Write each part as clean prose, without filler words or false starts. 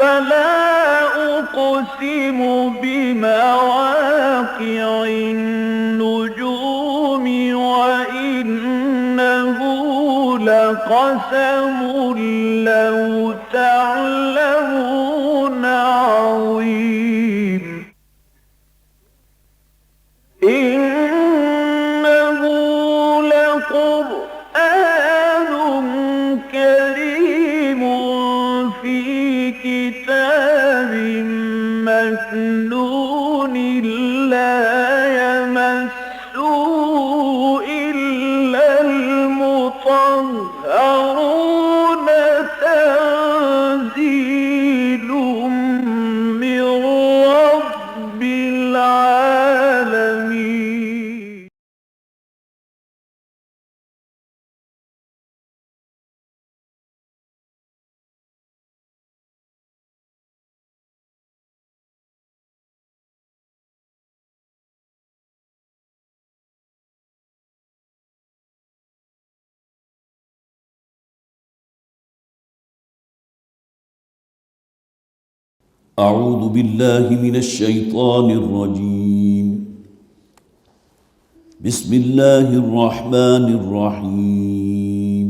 فلا أقسم بمواقع النجوم وإنه لقسم لو تعلمون عظيم إنه لقرآن كريم في كتاب مكنون لا يمسه إلا المطهرون تنزيل من رب العالمين أعوذ بالله من الشيطان الرجيم. بسم الله الرحمن الرحيم.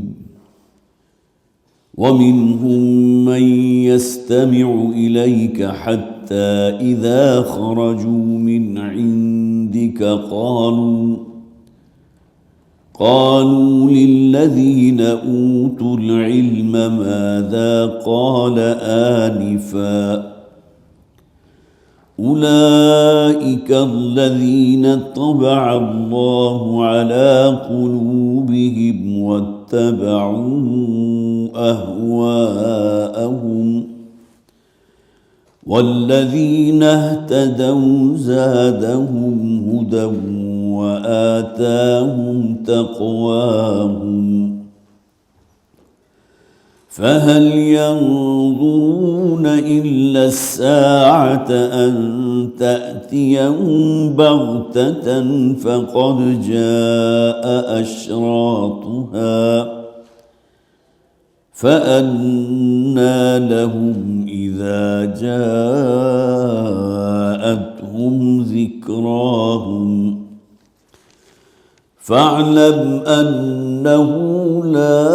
ومنهم من يستمع إليك حتى إذا خرجوا من عندك قالوا للذين أوتوا العلم ماذا قال آنفا أولئك الذين طبع الله على قلوبهم واتبعوا أهواءهم والذين اهتدوا زادهم هدى وآتاهم تقواهم فهل ينظرون إلا الساعة أن تأتيهم بغتة فقد جاء أشراطها فأنى لهم إذا جاءتهم ذكراهم فاعلم أنه لا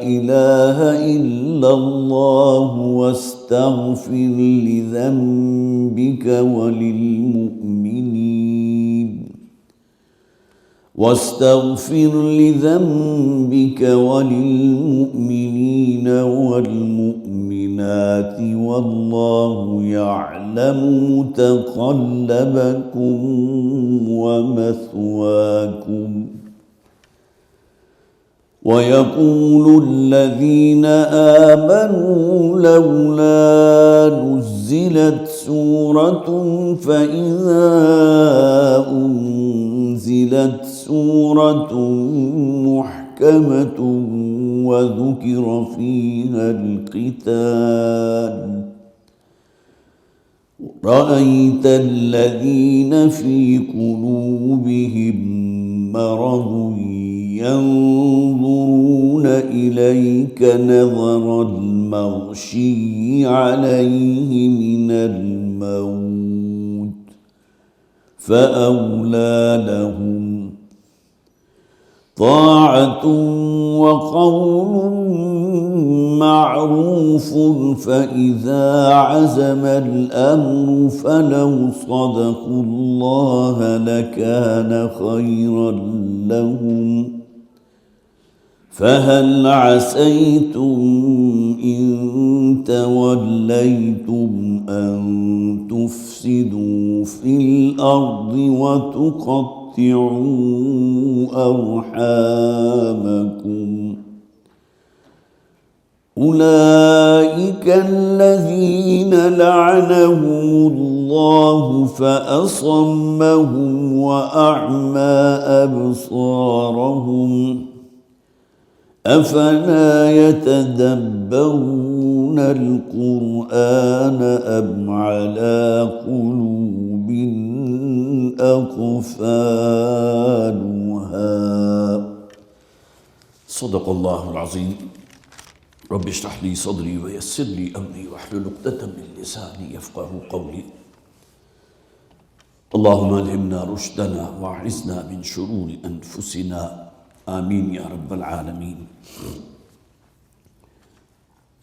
إله إلا الله واستغفر لذنبك وللمؤمنين والمؤمنات والله يعلم متقلبكم ومثواكم ويقول الذين آمنوا لولا نزلت سورة فإذا أنزلت سورة محكمة وذكر فيها القتال رأيت الذين في قلوبهم مرض ينظرون إليك نظر المغشي عليه من الموت فأولى لهم طاعة وقول معروف فإذا عزم الأمر فلو صدقوا الله لكان خيرا لهم فهل عسيتم إن توليتم أن تفسدوا في الأرض وتقطعوا أرحامكم أولئك الذين لعنهم الله فأصمهم وأعمى أبصارهم أفلا يتدبرون القرآن أم على قلوب أقفالها صدق الله العظيم. رب اشرح لي صدري ويسر لي امري واحلل عقدة من لساني يفقهوا قولي اللهم الهمنا رشدنا واعصمنا من شرور انفسنا آمین یا رب العالمین۔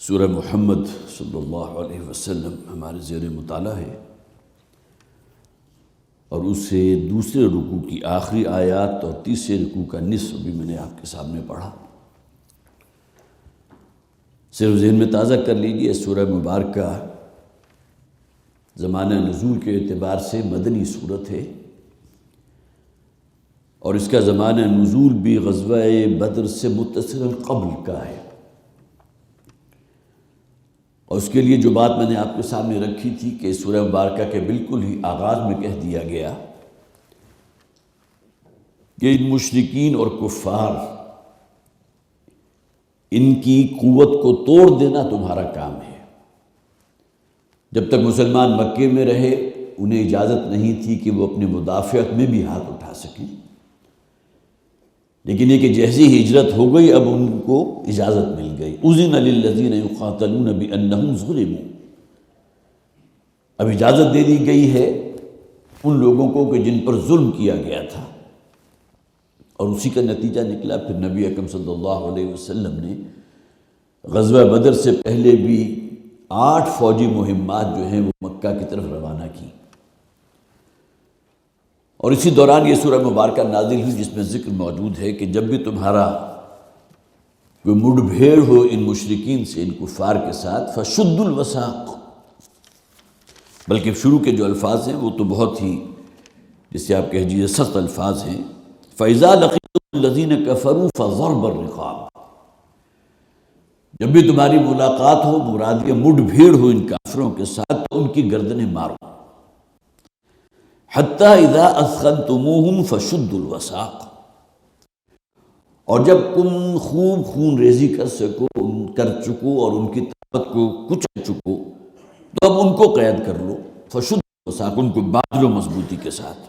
سورہ محمد صلی اللہ علیہ وسلم ہمارے زیر مطالعہ ہے، اور اسے دوسرے رکوع کی آخری آیات اور تیسرے رکوع کا نصف بھی میں نے آپ کے سامنے پڑھا۔ صرف ذہن میں تازہ کر لیجئے، سورہ مبارکہ زمانہ نزول کے اعتبار سے مدنی سورت ہے، اور اس کا زمانہ نزول بھی غزوہ بدر سے متصل قبل کا ہے۔ اور اس کے لیے جو بات میں نے آپ کے سامنے رکھی تھی کہ سورہ مبارکہ کے بالکل ہی آغاز میں کہہ دیا گیا کہ ان مشرکین اور کفار، ان کی قوت کو توڑ دینا تمہارا کام ہے۔ جب تک مسلمان مکے میں رہے انہیں اجازت نہیں تھی کہ وہ اپنے مدافعت میں بھی ہاتھ اٹھا سکیں، لیکن یہ کہ جیسی ہجرت ہو گئی اب ان کو اجازت مل گئی۔ اذن للذین یقاتلون بانہم ظلموا، اب اجازت دے دی گئی ہے ان لوگوں کو کہ جن پر ظلم کیا گیا تھا، اور اسی کا نتیجہ نکلا پھر نبی اکرم صلی اللہ علیہ وسلم نے غزوہ بدر سے پہلے بھی 8 فوجی مہمات جو ہیں وہ مکہ کی طرف روانہ کی، اور اسی دوران یہ سورہ مبارکہ نازل ہوئی جس میں ذکر موجود ہے کہ جب بھی تمہارا کوئی مڈ بھیڑ ہو ان مشرکین سے، ان کفار کے ساتھ، فشد الوثاق، بلکہ شروع کے جو الفاظ ہیں وہ تو بہت ہی جسے آپ کہہ دیجیے سخت الفاظ ہیں۔ فَإِذَا لَقِيتُمُ الَّذِينَ كَفَرُوا فَضَرْبَ الرِّقَابِ، جب بھی تمہاری ملاقات ہو، مراد یہ مڈ بھیڑ ہو ان کافروں کے ساتھ، تو ان کی گردنیں مارو۔ حَتَّى إِذَا أَثْخَنْتُمُوهُمْ فَشُدُّوا الْوَثَاقَ، اور جب تم خوب خون ریزی کر چکو اور ان کی طاقت کو کچل چکو، تو اب ان کو قید کر لو، فَشُدُّوا الْوَثَاقَ، ان کو باندھ لو مضبوطی کے ساتھ۔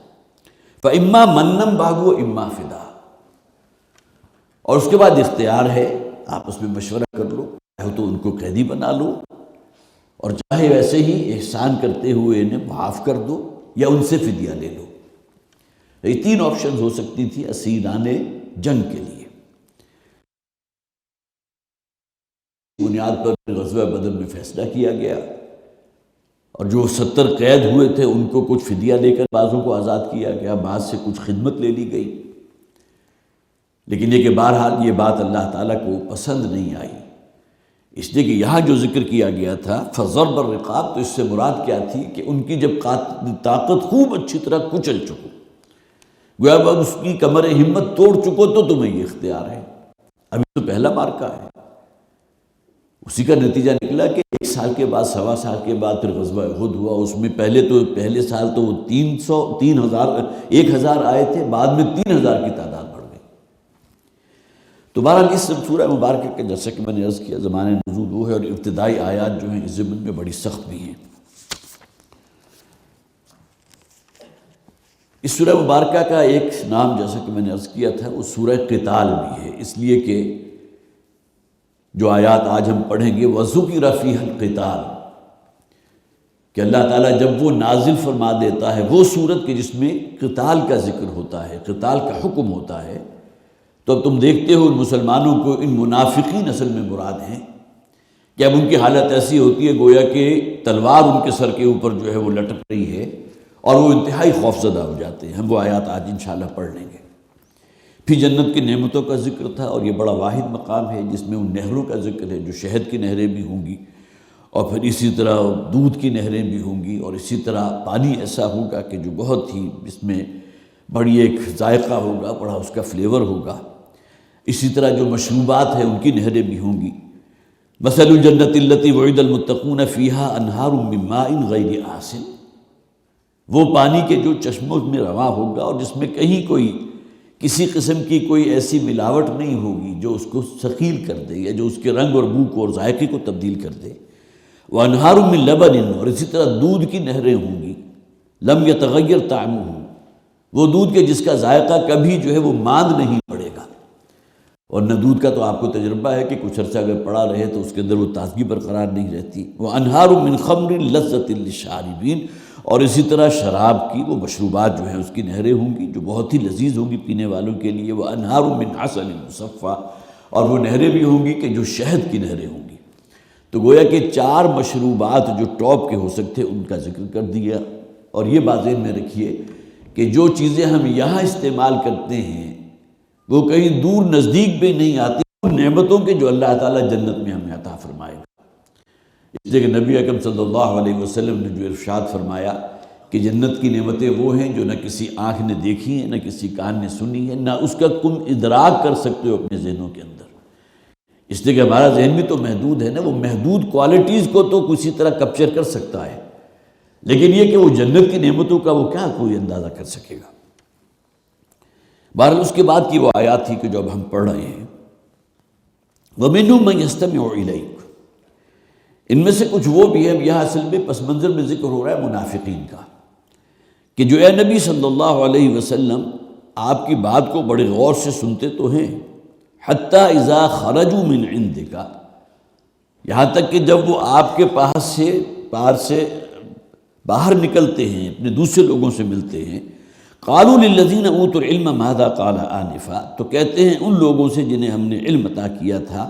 فَإِمَّا مَنًّا بَعْدُ وَإِمَّا فِدَاءً، اور اس کے بعد اختیار ہے، آپس میں مشورہ کر لو، چاہے تو ان کو قیدی بنا لو، اور چاہے ویسے ہی احسان کرتے ہوئے انہیں معاف کر دو یا ان سے فدیہ لے لو۔ یہ 3 آپشنز ہو سکتی تھی اسیران جنگ کے لیے۔ بنیاد پر غزوہ بدر میں فیصلہ کیا گیا، اور جو 70 قید ہوئے تھے ان کو کچھ فدیہ لے کر بعضوں کو آزاد کیا گیا، بعض سے کچھ خدمت لے لی گئی، لیکن یہ کہ بہرحال یہ بات اللہ تعالیٰ کو پسند نہیں آئی، اس لیے کہ یہاں جو ذکر کیا گیا تھا فضرب الرقاب، تو اس سے مراد کیا تھی کہ ان کی جب طاقت خوب اچھی طرح کچل چکو، گویا اب اس کی کمر ہمت توڑ چکو، تو تمہیں یہ اختیار ہے۔ ابھی تو پہلا مارکا ہے، اسی کا نتیجہ نکلا کہ 1 سال کے بعد، 1.25 سال کے بعد پھر غزوہ احد ہوا۔ اس میں پہلے سال تو 1000 آئے تھے، بعد میں 3000 کی تعداد بڑھ گئی۔ تو بہرحال اس سورہ مبارکہ کے جیسا کہ میں نے عرض کیا زمانے نزول وہ ہے، اور ابتدائی آیات جو ہیں اس ضمن میں بڑی سخت بھی ہیں۔ اس سورہ مبارکہ کا ایک نام جیسا کہ میں نے عرض کیا تھا وہ سورہ قتال بھی ہے، اس لیے کہ جو آیات آج ہم پڑھیں گے وَذُكِرَ فِيهَا الْقِتَالُ، کہ اللہ تعالیٰ جب وہ نازل فرما دیتا ہے وہ سورت کہ جس میں قتال کا ذکر ہوتا ہے، قتال کا حکم ہوتا ہے، تو اب تم دیکھتے ہو ان مسلمانوں کو ان منافقین اصل میں مراد ہیں کہ اب ان کی حالت ایسی ہوتی ہے گویا کہ تلوار ان کے سر کے اوپر جو ہے وہ لٹک رہی ہے، اور وہ انتہائی خوفزدہ ہو جاتے ہیں۔ ہم وہ آیات آج انشاءاللہ پڑھ لیں گے۔ پھر جنت کی نعمتوں کا ذکر تھا، اور یہ بڑا واحد مقام ہے جس میں ان نہروں کا ذکر ہے جو شہد کی نہریں بھی ہوں گی، اور پھر اسی طرح دودھ کی نہریں بھی ہوں گی، اور اسی طرح پانی ایسا ہوگا کہ جو بہت ہی اس میں بڑی ایک ذائقہ ہوگا، بڑا اس کا فلیور ہوگا۔ اسی طرح جو مشروبات ہیں ان کی نہریں بھی ہوں گی۔ مثل الجنت التی وعد المتقون فیہا انہار من ماء غیر آسن، وہ پانی کے جو چشموں میں رواں ہوگا اور جس میں کہیں کوئی کسی قسم کی کوئی ایسی ملاوٹ نہیں ہوگی جو اس کو ثقیل کر دے یا جو اس کے رنگ اور بو کو اور ذائقے کو تبدیل کر دے۔ وانہار من لبن، اور اسی طرح دودھ کی نہریں ہوں گی، لم یتغیر طعمہ، وہ دودھ کے جس کا ذائقہ کبھی جو ہے وہ ماند نہیں پڑے گا۔ اور نہ دودھ کا تو آپ کو تجربہ ہے کہ کچھ عرصہ اگر پڑا رہے تو اس کے اندر وہ تازگی برقرار نہیں رہتی۔ وَأَنْهَارٌ مِّن خَمْرٍ لَذَّةٍ لِّلشَّارِبِينَ، اور اسی طرح شراب کی وہ مشروبات جو ہیں اس کی نہریں ہوں گی جو بہت ہی لذیذ ہوں گی پینے والوں کے لیے۔ وَأَنْهَارٌ مِّنْ عَسَلٍ مُّصَفًّى، اور وہ نہریں بھی ہوں گی کہ جو شہد کی نہریں ہوں گی۔ تو گویا کہ 4 مشروبات جو ٹاپ کے ہو سکتے ان کا ذکر کر دیا۔ اور یہ بات ذہن میں رکھیے کہ جو چیزیں ہم یہاں استعمال کرتے ہیں وہ کہیں دور نزدیک بھی نہیں آتی ان نعمتوں کے جو اللہ تعالیٰ جنت میں ہمیں عطا فرمائے گا۔ اس لیے کہ نبی اکرم صلی اللہ علیہ وسلم نے جو ارشاد فرمایا کہ جنت کی نعمتیں وہ ہیں جو نہ کسی آنکھ نے دیکھی ہیں، نہ کسی کان نے سنی ہے، نہ اس کا تم ادراک کر سکتے ہو اپنے ذہنوں کے اندر۔ اس لیے کہ ہمارا ذہن بھی تو محدود ہے نا، وہ محدود کوالٹیز کو تو کسی طرح کیپچر کر سکتا ہے، لیکن یہ کہ وہ جنت کی نعمتوں کا وہ کیا کوئی اندازہ کر سکے گا۔ بہرحال اس کے بعد کی وہ آیات تھی کہ جو اب ہم پڑھ رہے ہیں، وَمِنْهُم مَّن يَسْتَمِعُ إِلَيْكَ، ان میں سے کچھ وہ بھی ہیں، یہاں اصل میں پس منظر میں ذکر ہو رہا ہے منافقین کا، کہ جو اے نبی صلی اللہ علیہ وسلم آپ کی بات کو بڑے غور سے سنتے تو ہیں، حتیٰ اذا خرجوا من عندک، یہاں تک کہ جب وہ آپ کے پاس سے باہر نکلتے ہیں، اپنے دوسرے لوگوں سے ملتے ہیں، قالوا للذین اوتوا العلم ماذا قال آنفا، تو کہتے ہیں ان لوگوں سے جنہیں ہم نے علم عطا کیا تھا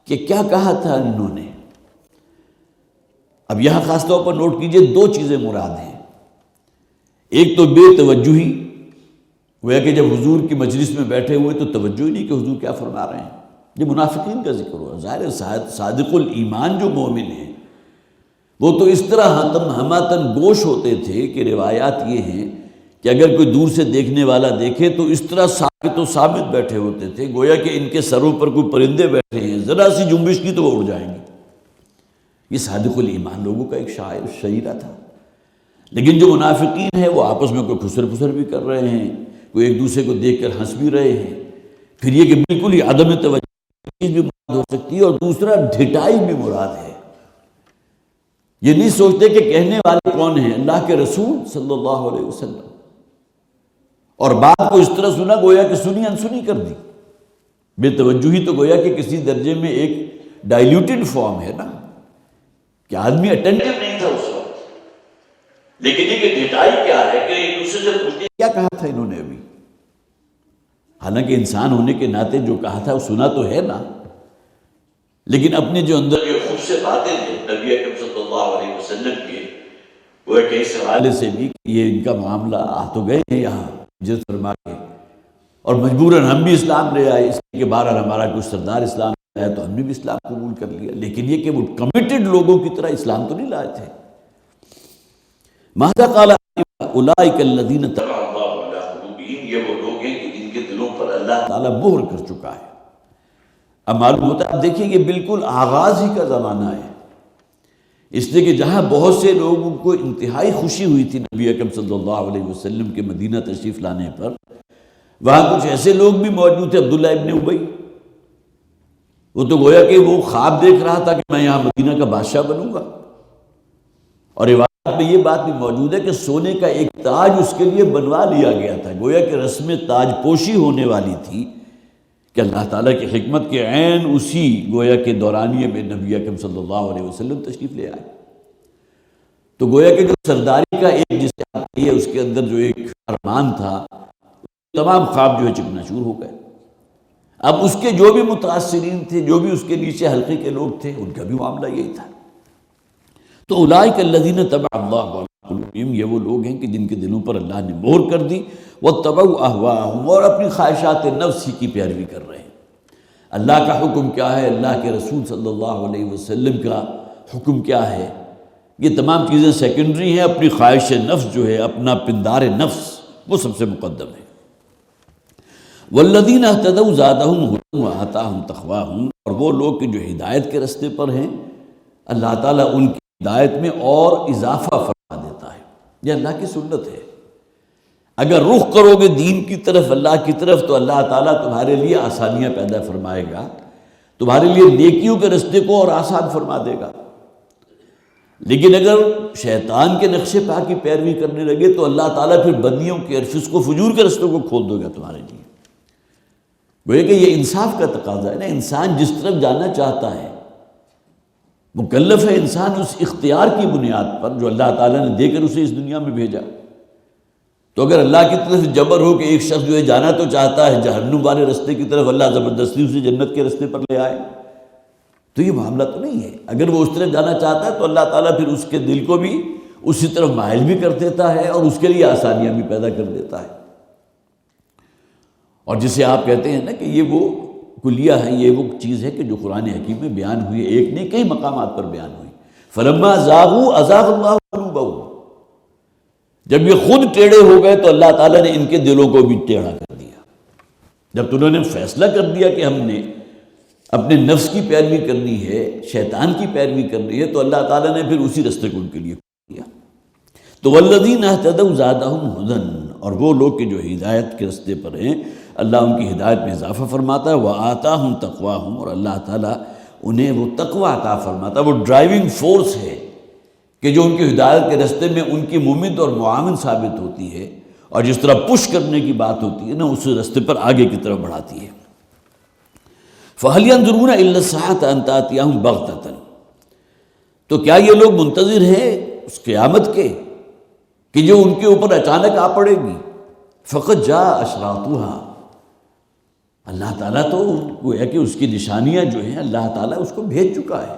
کہ کیا کہا تھا انہوں نے۔ اب یہاں خاص طور پر نوٹ کیجئے 2 چیزیں مراد ہیں، ایک تو بے توجہی، گویا کہ جب حضور کی مجلس میں بیٹھے ہوئے تو توجہ ہی نہیں کہ حضور کیا فرما رہے ہیں، یہ منافقین کا ذکر ہوا۔ ظاہر ہے صادق الایمان جو مومن ہیں وہ تو اس طرح ہماتن گوش ہوتے تھے کہ روایات یہ ہیں کہ اگر کوئی دور سے دیکھنے والا دیکھے تو اس طرح ساکت و ثابت بیٹھے ہوتے تھے، گویا کہ ان کے سروں پر کوئی پرندے بیٹھے ہیں، ذرا سی جنبش کی تو وہ اڑ جائیں گے۔ یہ صادق الایمان لوگوں کا ایک شعیرہ تھا۔ لیکن جو منافقین ہیں وہ آپس میں کوئی خسر پھسر بھی کر رہے ہیں، کوئی ایک دوسرے کو دیکھ کر ہنس بھی رہے ہیں، پھر یہ کہ بالکل ہی عدم توجہ بھی مراد ہو سکتی ہے، اور دوسرا ڈھٹائی بھی مراد ہے۔ یہ نہیں سوچتے کہ کہنے والے کون ہیں، اللہ کے رسول صلی اللہ علیہ وسلم، اور بات کو اس طرح سنا گویا کہ سنی انسنی کر دی۔ بے توجہی تو گویا کہ کسی درجے میں ایک ڈائلیوٹڈ فارم ہے نا، کہ آدمی اٹینٹو نہیں تھا اس وقت، لیکن یہ کہ ڈھٹائی کیا ہے کہ ایک دوسرے سے پوچھتے کیا کہا تھا انہوں نے ابھی، حالانکہ انسان ہونے کے ناطے جو کہا تھا وہ سنا تو ہے نا، لیکن اپنے جو اندر جو خوب سے باتیں ہیں نبی اکرم صلی اللہ علیہ وسلم کے، وہ ایک اس حوالے سے بھی کہ یہ ان کا معاملہ آ تو گئے ہیں یہاں جس فرما کے، اور مجبوراً ہم بھی اسلام لے آئے، اس لیے کہ بہرحال ہمارا کوئی سردار اسلام لے آیا تو ہم نے بھی اسلام قبول کر لیا، لیکن یہ کہ وہ کمیٹڈ لوگوں کی طرح اسلام تو نہیں لائے تھے۔ ماذا قال اولئک الذین طبع اللہ علی قلوبہم، یہ وہ لوگ ہیں کہ جن کے دلوں پر اللہ تعالیٰ مہر کر چکا ہے۔ اب معلوم ہوتا ہے، اب دیکھیں یہ بالکل آغاز ہی کا زمانہ ہے، اس لیے کہ جہاں بہت سے لوگوں کو انتہائی خوشی ہوئی تھی نبی اکرم صلی اللہ علیہ وسلم کے مدینہ تشریف لانے پر، وہاں کچھ ایسے لوگ بھی موجود تھے، عبداللہ ابن ابی، وہ تو گویا کہ وہ خواب دیکھ رہا تھا کہ میں یہاں مدینہ کا بادشاہ بنوں گا، اور روایت میں یہ بات بھی موجود ہے کہ سونے کا ایک تاج اس کے لیے بنوا لیا گیا تھا، گویا کہ رسم تاج پوشی ہونے والی تھی کہ اللہ تعالیٰ کی حکمت کے عین اسی گویا کے دورانیے میں نبی اکرم صلی اللہ علیہ وسلم تشریف لے آئے۔ تو گویا کہ جو سرداری کا ایک جسے آپ کہیے اس کے اندر جو ایک ارمان تھا، تمام خواب جو ہے چکنا چور ہو گئے۔ اب اس کے جو بھی متاثرین تھے، جو بھی اس کے نیچے حلقے کے لوگ تھے، ان کا بھی معاملہ یہی تھا۔ تو اولئک الذین طبع اللہ علی قلوبہم، یہ وہ لوگ ہیں کہ جن کے دلوں پر اللہ نے مہر کر دی، واتبعوا اہواءہم، اور اپنی خواہشات نفس ہی کی پیروی کر رہے ہیں۔ اللہ کا حکم کیا ہے، اللہ کے رسول صلی اللہ علیہ وسلم کا حکم کیا ہے، یہ تمام چیزیں سیکنڈری ہیں، اپنی خواہش نفس جو ہے، اپنا پندار نفس، وہ سب سے مقدم ہے۔ والذین اہتدوا زادہم ھدی وآتاہم تقواہم، اور وہ لوگ کہ جو ہدایت کے رستے پر ہیں، اللہ تعالیٰ ان کی ہدایت میں اور اضافہ فرما دیتا ہے۔ یہ اللہ کی سنت ہے، اگر رخ کرو گے دین کی طرف، اللہ کی طرف، تو اللہ تعالیٰ تمہارے لیے آسانیاں پیدا فرمائے گا، تمہارے لیے نیکیوں کے رستے کو اور آسان فرما دے گا۔ لیکن اگر شیطان کے نقش پا کی پیروی کرنے لگے تو اللہ تعالیٰ پھر بدیوں کے اور فسق و فجور کے رستوں کو کھول دے گا تمہارے لیے۔ گویا کہ یہ انصاف کا تقاضا ہے نا، انسان جس طرف جانا چاہتا ہے مکلف ہے انسان اس اختیار کی بنیاد پر جو اللہ تعالیٰ نے دے کر اسے اس دنیا میں بھیجا۔ تو اگر اللہ کی طرف سے جبر ہو کہ ایک شخص جو ہے جانا تو چاہتا ہے جہنم والے رستے کی طرف، اللہ زبردستی اسے جنت کے رستے پر لے آئے، تو یہ معاملہ تو نہیں ہے۔ اگر وہ اس طرف جانا چاہتا ہے تو اللہ تعالیٰ پھر اس کے دل کو بھی اسی طرف مائل بھی کر دیتا ہے اور اس کے لیے آسانیاں بھی پیدا کر دیتا ہے۔ اور جسے آپ کہتے ہیں نا کہ یہ وہ کلیہ ہے، یہ وہ چیز ہے کہ جو قرآن حکیم میں بیان ہوئی ہے، ایک نہیں کئی مقامات پر بیان ہوئی۔ فلما زاغوا ازاغ اللہ قلوبهم، جب یہ خود ٹیڑھے ہو گئے تو اللہ تعالیٰ نے ان کے دلوں کو بھی ٹیڑھا کر دیا۔ جب انہوں نے فیصلہ کر دیا کہ ہم نے اپنے نفس کی پیروی کرنی ہے، شیطان کی پیروی کرنی ہے، تو اللہ تعالیٰ نے پھر اسی رستے کو ان کے لیے کیا۔ تو والذین اہتدوا زادہم ھدی، اور وہ لوگ کہ جو ہدایت کے رستے پر ہیں اللہ ان کی ہدایت میں اضافہ فرماتا ہے، وآتاہم تقواہم، اور اللہ تعالیٰ انہیں وہ تقوی عطا فرماتا ہے، وہ ڈرائیونگ فورس ہے کہ جو ان کی ہدایت کے رستے میں ان کی ممد اور معاون ثابت ہوتی ہے، اور جس طرح پش کرنے کی بات ہوتی ہے نا اس رستے پر آگے کی طرف بڑھاتی ہے۔ فَهَلْ يَنظُرُونَ إِلَّا السَّاعَةَ أَن تَأْتِيَهُمْ بَغْتَةً، تو کیا یہ لوگ منتظر ہیں اس قیامت کے کہ جو ان کے اوپر اچانک آ پڑے گی؟ فَقَدْ جَاءَ أَشْرَاطُهَا، اللہ تعالیٰ تو گویا کہ اس کی نشانیاں جو ہیں اللہ تعالیٰ اس کو بھیج چکا ہے۔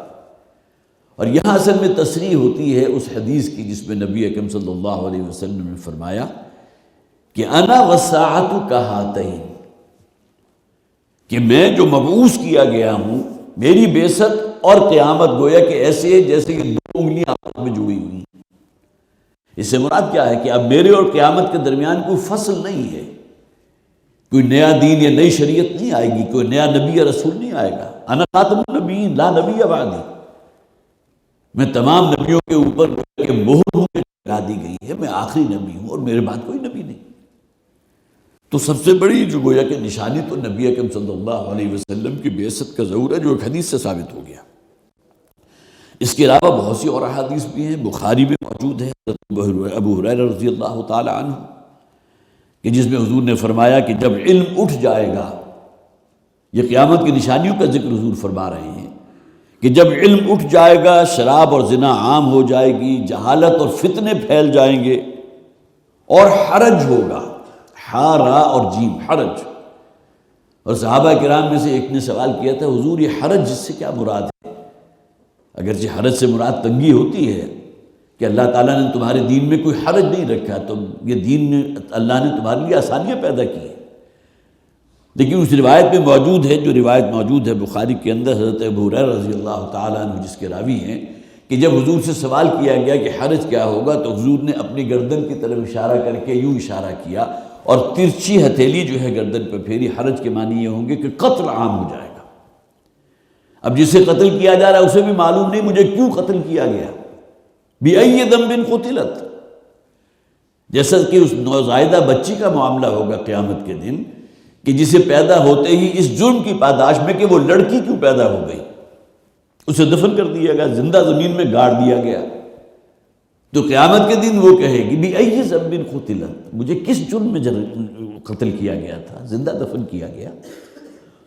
اور یہاں اصل میں تصریح ہوتی ہے اس حدیث کی جس میں نبی اکرم صلی اللہ علیہ وسلم نے فرمایا کہ انا والساعۃ کہاتین، کہ میں جو مبعوث کیا گیا ہوں، میری بعثت اور قیامت گویا کہ ایسے ہے جیسے کہ دو انگلیاں آپس میں جڑی ہوئی ہیں۔ اس سے مراد کیا ہے کہ اب میرے اور قیامت کے درمیان کوئی فصل نہیں ہے، کوئی نیا دین یا نئی شریعت نہیں آئے گی، کوئی نیا نبی یا رسول نہیں آئے گا۔ انا خاتم النبیین لا نبی بعدی، میں تمام نبیوں کے اوپر مہر ہوں لگا دی گئی ہے، میں آخری نبی ہوں اور میرے بعد کوئی نبی نہیں۔ تو سب سے بڑی جو گویا کہ نشانی تو نبی اکرم صلی اللہ علیہ وسلم کی بعثت کا ظہور ہے، جو ایک حدیث سے ثابت ہو گیا۔ اس کے علاوہ بہت سی اور احادیث بھی ہیں، بخاری میں موجود ہے حضرت ابو ہریرہ رضی اللہ تعالی عنہ کہ جس میں حضور نے فرمایا کہ جب علم اٹھ جائے گا، یہ قیامت کی نشانیوں کا ذکر حضور فرما رہے ہیں کہ جب علم اٹھ جائے گا، شراب اور زنا عام ہو جائے گی، جہالت اور فتنے پھیل جائیں گے، اور حرج ہوگا، ہا را اور جیم، حرج۔ اور صحابہ کرام میں سے ایک نے سوال کیا تھا حضور یہ حرج جس سے کیا مراد ہے؟ اگرچہ حرج سے مراد تنگی ہوتی ہے کہ اللہ تعالیٰ نے تمہارے دین میں کوئی حرج نہیں رکھا، تو یہ دین نے اللہ نے تمہارے لیے آسانیاں پیدا کی ہیں۔ لیکن اس روایت میں موجود ہے، جو روایت موجود ہے بخاری کے اندر، حضرت ابو ہریرہ رضی اللہ تعالیٰ عنہ جس کے راوی ہیں، کہ جب حضور سے سوال کیا گیا کہ حرج کیا ہوگا تو حضور نے اپنی گردن کی طرف اشارہ کر کے یوں اشارہ کیا اور ترچھی ہتھیلی جو ہے گردن پہ پھیری۔ حرج کے معنی یہ ہوں گے کہ قتل عام ہو جائے گا۔ اب جسے قتل کیا جا رہا ہے اسے بھی معلوم نہیں مجھے کیوں قتل کیا گیا، بِأَيِّ ذَنبٍ قُتِلَتْ، جیسا کہ اس نوزائیدہ بچی کا معاملہ ہوگا قیامت کے دن کہ جسے پیدا ہوتے ہی اس جرم کی پاداش میں کہ وہ لڑکی کیوں پیدا ہو گئی، اسے دفن کر دیا گیا، زندہ زمین میں گاڑ دیا گیا۔ تو قیامت کے دن وہ کہے گی بِأَيِّ ذَنبٍ قُتِلَتْ، مجھے کس جرم میں قتل کیا گیا تھا، زندہ دفن کیا گیا۔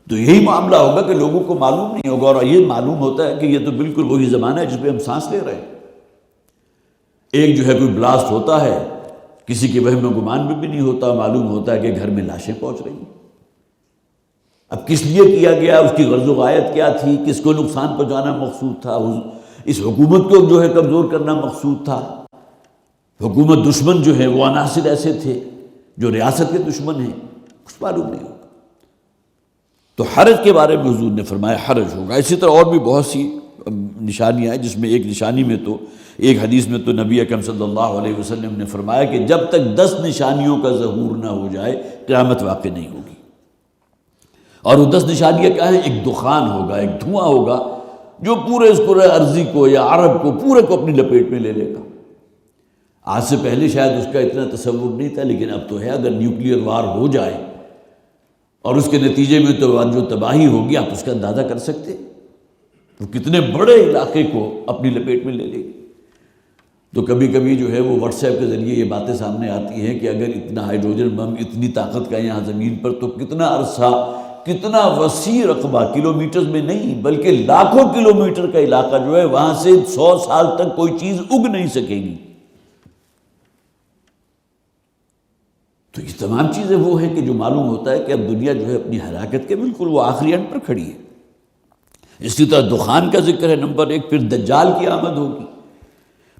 تو یہی معاملہ ہوگا کہ لوگوں کو معلوم نہیں ہوگا، اور یہ معلوم ہوتا ہے کہ یہ تو بالکل وہی زمانہ ہے جس پہ ہم سانس لے رہے ہیں۔ ایک جو ہے کوئی بلاسٹ ہوتا ہے، کسی کے وہم و گمان میں بھی نہیں ہوتا، معلوم ہوتا ہے کہ گھر میں لاشیں پہنچ رہی ہیں۔ اب کس لیے کیا گیا، اس کی غرض و غایت کیا تھی، کس کو نقصان پہنچانا مقصود تھا، اس حکومت کو جو ہے کمزور کرنا مقصود تھا۔ حکومت دشمن جو ہے وہ عناصر ایسے تھے جو ریاست کے دشمن ہیں، کچھ معلوم نہیں ہوگا۔ تو حرج کے بارے میں حضور نے فرمایا حرج ہوگا۔ اسی طرح اور بھی بہت سی نشانیاں ہیں، جس میں ایک نشانی میں تو ایک حدیث میں تو نبی اکرم صلی اللہ علیہ وسلم نے فرمایا کہ جب تک 10 نشانیوں کا ظہور نہ ہو جائے قیامت واقع نہیں ہوگی۔ اور وہ 10 نشانیاں کیا ہیں؟ ایک دخان ہوگا، ایک دھواں ہوگا جو پورے اس کرۂ ارضی کو یا عرب کو پورے کو اپنی لپیٹ میں لے لے گا۔ آج سے پہلے شاید اس کا اتنا تصور نہیں تھا، لیکن اب تو ہے۔ اگر نیوکلیئر وار ہو جائے اور اس کے نتیجے میں تو جو تباہی ہوگی آپ اس کا اندازہ کر سکتے، وہ کتنے بڑے علاقے کو اپنی لپیٹ میں لے لے گی۔ تو کبھی کبھی جو ہے وہ واٹس ایپ کے ذریعے یہ باتیں سامنے آتی ہیں کہ اگر اتنا ہائیڈروجن بم اتنی طاقت کا یہاں زمین پر، تو کتنا عرصہ کتنا وسیع رقبہ، کلومیٹرز میں نہیں بلکہ لاکھوں کلومیٹر کا علاقہ جو ہے، وہاں سے 100 سال تک کوئی چیز اگ نہیں سکے گی۔ تو یہ تمام چیزیں وہ ہیں کہ جو معلوم ہوتا ہے کہ اب دنیا جو ہے اپنی حرکت کے بالکل وہ آخری اینڈ پر کھڑی ہے۔ اسی طرح دخان کا ذکر ہے نمبر 1، پھر دجال کی آمد ہوگی،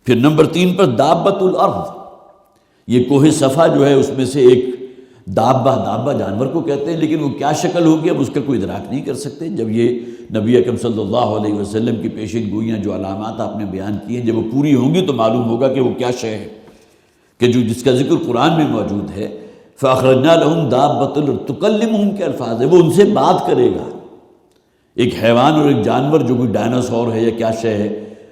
پھر نمبر 3 پر دابۃ الارض، یہ کوہ صفا جو ہے اس میں سے ایک دابہ جانور کو کہتے ہیں، لیکن وہ کیا شکل ہوگی اب اس کا کوئی ادراک نہیں کر سکتے۔ جب یہ نبی اکرم صلی اللہ علیہ وسلم کی پیشین گوئیاں، جو علامات آپ نے بیان کی ہیں، جب وہ پوری ہوں گی تو معلوم ہوگا کہ وہ کیا شے ہے، کہ جس کا ذکر قرآن میں موجود ہے۔ فَأَخْرَجْنَا لَهُمْ دَابَّةً تُكَلِّمُهُمْ کے الفاظ ہے، وہ ان سے بات کرے گا، ایک حیوان اور ایک جانور جو کوئی ڈائناسور ہے یا کیا شے ہے،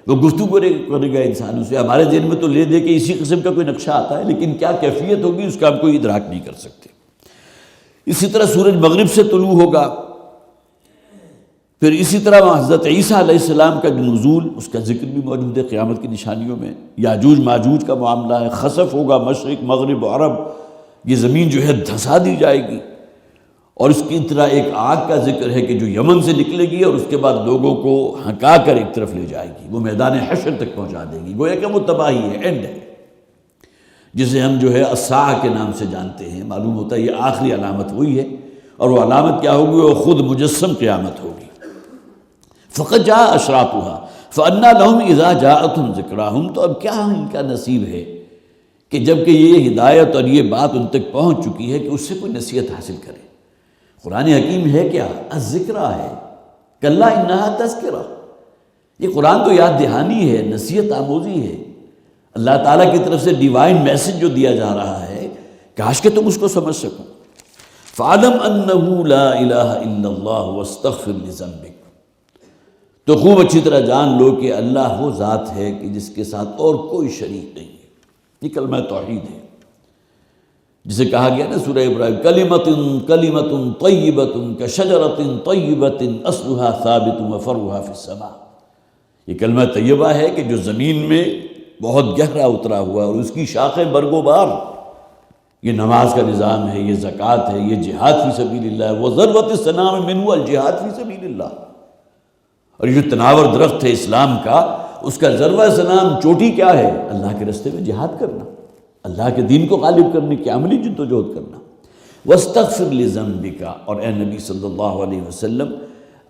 وہ گفتگو کرے گا انسانوں سے۔ ہمارے ذہن میں تو لے دے کہ اسی قسم کا کوئی نقشہ آتا ہے، لیکن کیا کیفیت ہوگی اس کا ہم کوئی ادراک نہیں کر سکتے۔ اسی طرح سورج مغرب سے طلوع ہوگا، پھر اسی طرح حضرت عیسیٰ علیہ السلام کا جو نزول، اس کا ذکر بھی موجود ہے قیامت کی نشانیوں میں۔ یاجوج ماجوج کا معاملہ ہے، خسف ہوگا، مشرق مغرب عرب، یہ زمین جو ہے دھسا دی جائے گی، اور اس کی طرح ایک آگ کا ذکر ہے کہ جو یمن سے نکلے گی اور اس کے بعد لوگوں کو ہنکا کر ایک طرف لے جائے گی، وہ میدان حشر تک پہنچا دے گی، گویا کہ وہ تباہی ہے، اینڈ ہے، جسے ہم جو ہے الساعہ کے نام سے جانتے ہیں۔ معلوم ہوتا ہے یہ آخری علامت وہی ہے، اور وہ علامت کیا ہوگی؟ وہ خود مجسم قیامت ہوگی۔ فقط جاء اشراطها فأنى لهم اذا جاءتهم ذکراهم، تو اب کیا ان کا نصیب ہے کہ جب کہ یہ ہدایت اور یہ بات ان تک پہنچ چکی ہے کہ اس سے کوئی نصیحت حاصل کرے۔ قرآن حکیم ہے کیا؟ الذکرہ ہے، کلا انہا تذکرہ، یہ قرآن تو یاد دہانی ہے، نصیحت آموزی ہے، اللہ تعالیٰ کی طرف سے ڈیوائن میسج جو دیا جا رہا ہے، کاش کہ تم اس کو سمجھ سکو۔ فَعَلَمْ أَنَّهُ لَا إِلَهَ إِلَّا اللَّهُ وَاسْتَغْفِرْ لِذَنبِكَ، تو خوب اچھی طرح جان لو کہ اللہ وہ ذات ہے کہ جس کے ساتھ اور کوئی شریک نہیں ہے۔ یہ کلمہ توحید ہے، جسے کہا گیا نا سورہ ابراہیم، کلمۃ طیبۃ کشجرۃ طیبۃ اصلها ثابت وفرعها فی السماء، یہ کلمہ طیبہ ہے کہ جو زمین میں بہت گہرا اترا ہوا اور اس کی شاخیں برگ و بار۔ یہ نماز کا نظام ہے، یہ زکوٰۃ ہے، یہ جہاد فی سبیل اللہ ہے، وذروۃ السنام منہ الجہاد فی سبیل اللہ۔ اور یہ جو تناور درخت ہے اسلام کا، اس کا ذروہ سنام، چوٹی کیا ہے؟ اللہ کے راستے میں جہاد کرنا، اللہ کے دین کو غالب کرنے کی عملی جد و جہد کرنا۔ وَاسْتَغْفِرْ لِذَنبِكَ، اور اے نبی صلی اللہ علیہ وسلم،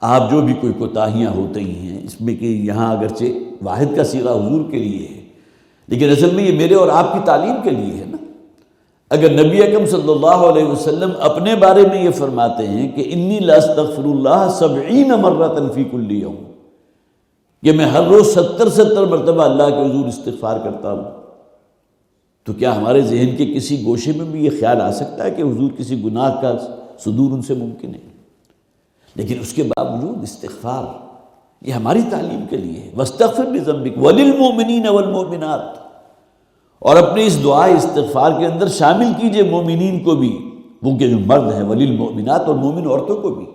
آپ جو بھی کوئی کوتاہیاں ہوتی ہیں، اس میں کہ یہاں اگرچہ واحد کا صیغہ حضور کے لیے ہے، لیکن اصل میں یہ میرے اور آپ کی تعلیم کے لیے ہے نا۔ اگر نبی اکرم صلی اللہ علیہ وسلم اپنے بارے میں یہ فرماتے ہیں کہ انی لاستغفر اللہ 70 مرۃ فی کل یوم، کہ میں ہر روز 70 مرتبہ اللہ کے حضور استغفار کرتا ہوں، تو کیا ہمارے ذہن کے کسی گوشے میں بھی یہ خیال آ سکتا ہے کہ حضور کسی گناہ کا صدور ان سے ممکن ہے؟ لیکن اس کے باوجود استغفار یہ ہماری تعلیم کے لیے ہے۔ وَاسْتَغْفِرْ لِذَنبِكَ وَلِلْمُؤْمِنِينَ وَالْمُؤْمِنَاتِ، اور اپنے اس دعائے استغفار کے اندر شامل کیجئے مومنین کو بھی، وہ کہ جو مرد ہیں، وَلِلْمُؤْمِنَاتِ، اور مومن عورتوں کو بھی۔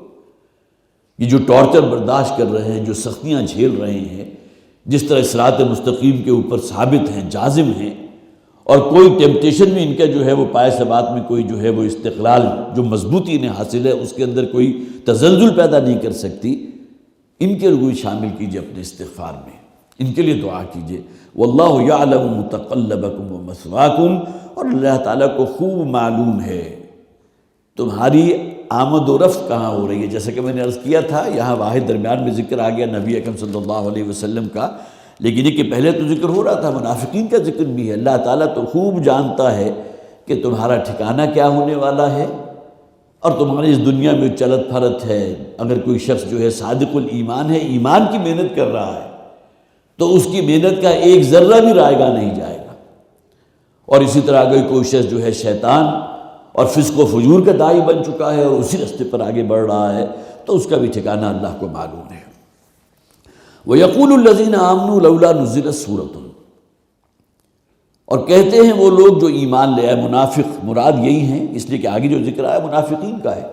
یہ جو ٹارچر برداشت کر رہے ہیں، جو سختیاں جھیل رہے ہیں، جس طرح صراط مستقیم کے اوپر ثابت ہیں، جازم ہیں، اور کوئی ٹیمپٹیشن بھی ان کا جو ہے وہ پائے ثبات میں کوئی جو ہے وہ استقلال جو مضبوطی انہیں حاصل ہے اس کے اندر کوئی تزلزل پیدا نہیں کر سکتی، ان کے لیے شامل کیجئے اپنے استغفار میں، ان کے لیے دعا کیجئے۔ واللہ یعلم متقلبکم ومثواکم، اور اللہ تعالیٰ کو خوب معلوم ہے تمہاری آمد و رفت کہاں ہو رہی ہے۔ جیسا کہ میں نے عرض کیا تھا، یہاں واحد درمیان میں ذکر آ گیا نبی اکرم صلی اللہ علیہ وسلم کا، لیکن یہ کہ پہلے تو ذکر ہو رہا تھا منافقین کا ذکر بھی ہے۔ اللہ تعالیٰ تو خوب جانتا ہے کہ تمہارا ٹھکانہ کیا ہونے والا ہے، اور تمہاری اس دنیا میں چلت پھرت ہے۔ اگر کوئی شخص جو ہے صادق الایمان ہے، ایمان کی محنت کر رہا ہے، تو اس کی محنت کا ایک ذرہ بھی رائے گاہ نہیں جائے گا۔ اور اسی طرح اگر کوئی شخص جو ہے شیطان اور فسق و فجور کا داعی بن چکا ہے اور اسی راستے پر آگے بڑھ رہا ہے، تو اس کا بھی ٹھکانہ اللہ کو معلوم ہے۔ وَيَقُولُ الَّذِينَ آمَنُوا لَوْلَا نُزِّلَتْ سُورَةٌ، اور کہتے ہیں وہ لوگ جو ایمان لے آئے، منافق مراد یہی ہیں، اس لیے کہ آگے جو ذکر آیا منافقین کا ہے۔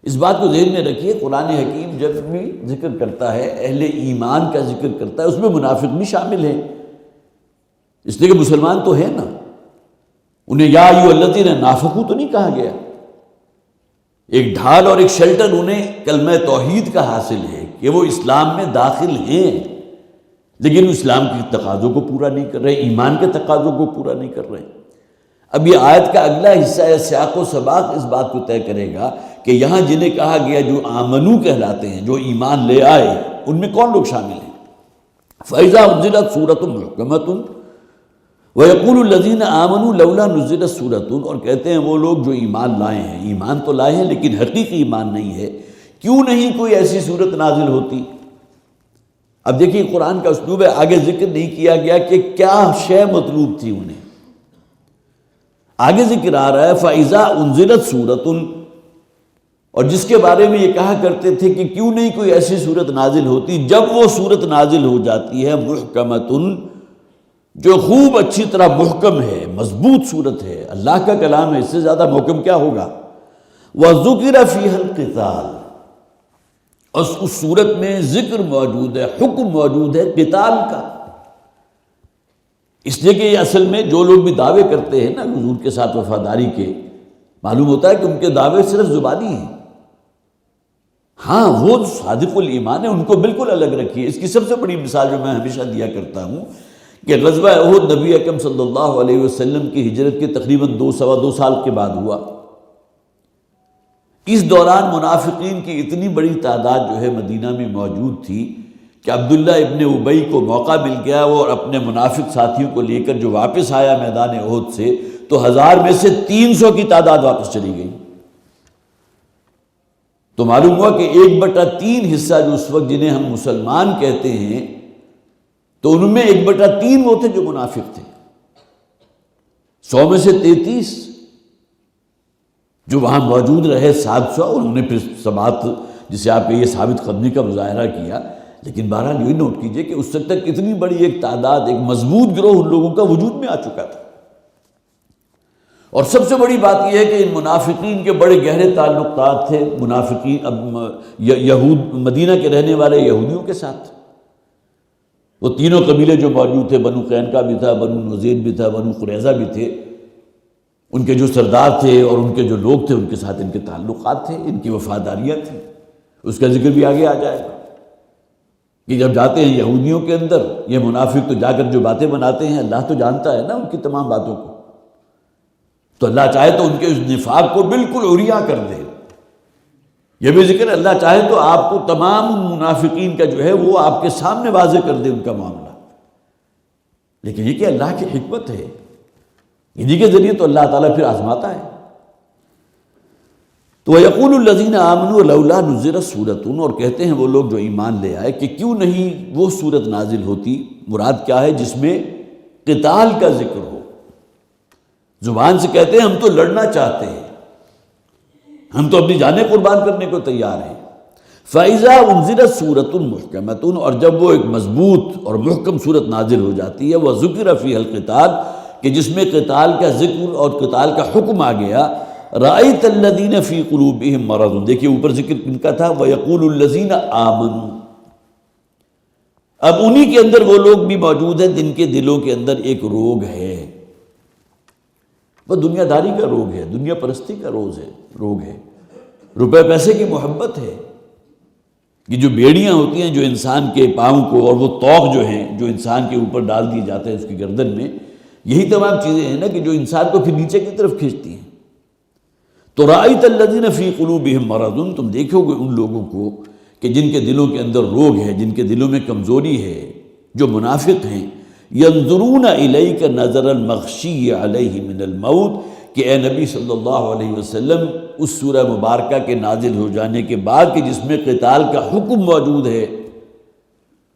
اس بات کو ذہن میں رکھیے، قرآن حکیم جب بھی ذکر کرتا ہے، اہل ایمان کا ذکر کرتا ہے، اس میں منافق بھی شامل ہیں، اس لیے کہ مسلمان تو ہے نا، انہیں یا ایھا الذین نافقوا تو نہیں کہا گیا۔ ایک ڈھال اور ایک شیلٹر انہیں کلمہ توحید کا حاصل ہے کہ وہ اسلام میں داخل ہیں، لیکن اسلام کے تقاضوں کو پورا نہیں کر رہے، ایمان کے تقاضوں کو پورا نہیں کر رہے۔ اب یہ آیت کا اگلا حصہ ہے سیاق و سباق اس بات کو طے کرے گا کہ یہاں جنہیں کہا گیا جو آمنو کہلاتے ہیں، جو ایمان لے آئے، ان میں کون لوگ شامل ہیں؟ فَإِذَا أُنزِلَتْ سُورَةٌ مُحْكَمَةٌ وَيَقُولُ الَّذِينَ آمَنُوا لَوْلَا نُزِّلَتْ سُورَةٌ، اور کہتے ہیں وہ لوگ جو ایمان لائے ہیں، ایمان تو لائے ہیں لیکن حقیقی ایمان نہیں ہے، کیوں نہیں کوئی ایسی صورت نازل ہوتی؟ اب دیکھیے قرآن کا اسلوب ہے، آگے ذکر نہیں کیا گیا کہ کیا شے مطلوب تھی انہیں، آگے ذکر آ رہا ہے فَإِذَا أُنزِلَتْ سُورَةٌ، اور جس کے بارے میں یہ کہا کرتے تھے کہ کیوں نہیں کوئی ایسی صورت نازل ہوتی، جب وہ صورت نازل ہو جاتی ہے مُحْكَمَةٌ، جو خوب اچھی طرح محکم ہے، مضبوط صورت ہے، اللہ کا کلام ہے، اس سے زیادہ محکم کیا ہوگا؟ وَذُكِرَ فِيهَا الْقِتَالُ، اور اس صورت میں ذکر موجود ہے، حکم موجود ہے قتال کا۔ اس لیے کہ یہ اصل میں جو لوگ بھی دعوے کرتے ہیں نا حضور کے ساتھ وفاداری کے، معلوم ہوتا ہے کہ ان کے دعوے صرف زبانی ہیں، ہاں وہ صادق الایمان ہے، ان کو بالکل الگ رکھیے۔ اس کی سب سے بڑی مثال جو میں ہمیشہ دیا کرتا ہوں کہ غزوہ احد نبی اکرم صلی اللہ علیہ وسلم کی ہجرت کے تقریباً 2 سال کے بعد ہوا۔ اس دوران منافقین کی اتنی بڑی تعداد جو ہے مدینہ میں موجود تھی کہ عبداللہ ابن ابی کو موقع مل گیا، وہ اور اپنے منافق ساتھیوں کو لے کر جو واپس آیا میدان احد سے، تو 1000 میں سے 300 کی تعداد واپس چلی گئی۔ تو معلوم ہوا کہ 1/3 حصہ جو اس وقت جنہیں ہم مسلمان کہتے ہیں، تو ان میں 1/3 وہ تھے جو منافق تھے۔ 100 میں سے 33 جو وہاں موجود رہے 700، انہوں نے پھر ثبات جسے آپ یہ ثابت قدمی کا مظاہرہ کیا، لیکن بہرحال یہی نوٹ کیجئے کہ اس وقت تک اتنی بڑی ایک تعداد، ایک مضبوط گروہ ان لوگوں کا وجود میں آ چکا تھا۔ اور سب سے بڑی بات یہ ہے کہ ان منافقین کے بڑے گہرے تعلقات تھے منافقین یہود مدینہ کے رہنے والے یہودیوں کے ساتھ۔ وہ تینوں قبیلے جو موجود تھے، بنو قینقاع بھی تھا، بنو نذیر بھی تھا، بنو قریظہ بھی تھے، ان کے جو سردار تھے اور ان کے جو لوگ تھے ان کے ساتھ ان کے تعلقات تھے، ان کی وفاداریاں تھیں۔ اس کا ذکر بھی آگے آ جائے گا کہ جب جاتے ہیں یہودیوں کے اندر، یہ منافق تو جا کر جو باتیں بناتے ہیں، اللہ تو جانتا ہے نا ان کی تمام باتوں کو، تو اللہ چاہے تو ان کے اس نفاق کو بالکل عریاں کر دے۔ یہ بھی ذکر ہے، اللہ چاہے تو آپ کو تمام ان منافقین کا جو ہے وہ آپ کے سامنے واضح کر دے ان کا معاملہ، لیکن یہ کہ اللہ کی حکمت ہے، انہی کے ذریعے تو اللہ تعالیٰ پھر آزماتا ہے۔ تو وَيَقُولُ الَّذِينَ آمَنُوا لَوْلَا نُزِّلَتْ سُورَةٌ، اور کہتے ہیں وہ لوگ جو ایمان لے آئے کہ کیوں نہیں وہ صورت نازل ہوتی، مراد کیا ہے؟ جس میں قتال کا ذکر ہو۔ زبان سے کہتے ہیں ہم تو لڑنا چاہتے ہیں، ہم تو اپنی جانیں قربان کرنے کو تیار ہیں۔ فَإِذَا أُنزِلَتْ سُورَةٌ مُحْكَمَةٌ، اور جب وہ ایک مضبوط اور محکم صورت نازل ہو جاتی ہے، وَذُكِرَ فِيهَا الْقِتَالُ، کہ جس میں قتال کا ذکر اور قتال کا حکم آ گیا، رَأَيْتَ الَّذِينَ فِي قُلُوبِهِمْ مَرَضٌ، دیکھیے اوپر ذکر ان کا تھا وَيَقُولُ الَّذِينَ آمَنُوا، اب انہی کے اندر وہ لوگ بھی موجود ہیں جن کے دلوں کے اندر ایک روگ ہے، وہ دنیا داری کا روگ ہے، دنیا پرستی کا روگ ہے، روپے پیسے کی محبت ہے، کہ جو بیڑیاں ہوتی ہیں جو انسان کے پاؤں کو، اور وہ طوق جو ہیں جو انسان کے اوپر ڈال دیے جاتے ہیں اس کی گردن میں، یہی تمام چیزیں ہیں نا کہ جو انسان کو پھر نیچے کی طرف کھینچتی ہیں۔ تو رأیت الذین فی قلوبہم مرض، تم دیکھو گے ان لوگوں کو کہ جن کے دلوں کے اندر روگ ہے، جن کے دلوں میں کمزوری ہے، جو منافق ہیں، ینظرون الیک نظر المغشی علیہ من الموت، کہ اے نبی صلی اللہ علیہ وسلم اس سورہ مبارکہ کے نازل ہو جانے کے بعد کہ جس میں قتال کا حکم موجود ہے،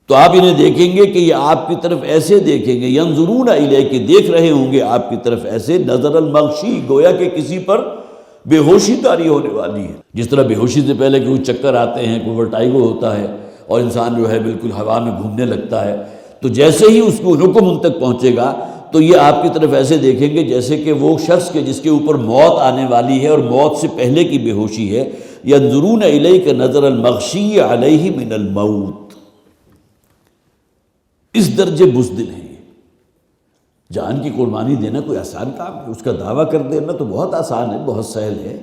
تو آپ انہیں دیکھیں گے کہ یہ آپ کی طرف ایسے دیکھیں گے، ینظرون الیک، دیکھ رہے ہوں گے آپ کی طرف ایسے، نظر المغشی، گویا کہ کسی پر بے ہوشی طاری ہونے والی ہے۔ جس طرح بے ہوشی سے پہلے کوئی چکر آتے ہیں، کوئی ورٹائگو ہوتا ہے اور انسان جو ہے بالکل ہوا میں گھومنے لگتا ہے، تو جیسے ہی اس کو حکم ان تک پہنچے گا تو یہ آپ کی طرف ایسے دیکھیں گے جیسے کہ وہ شخص کے جس کے اوپر موت آنے والی ہے اور موت سے پہلے کی بے ہوشی ہے۔ ینظرون الیک نظر المغشی علیہ من الموت، اس درجے بزدل ہیں۔ جان کی قربانی دینا کوئی آسان کام ہے، اس کا دعویٰ کر دینا تو بہت آسان ہے، بہت سہل ہے،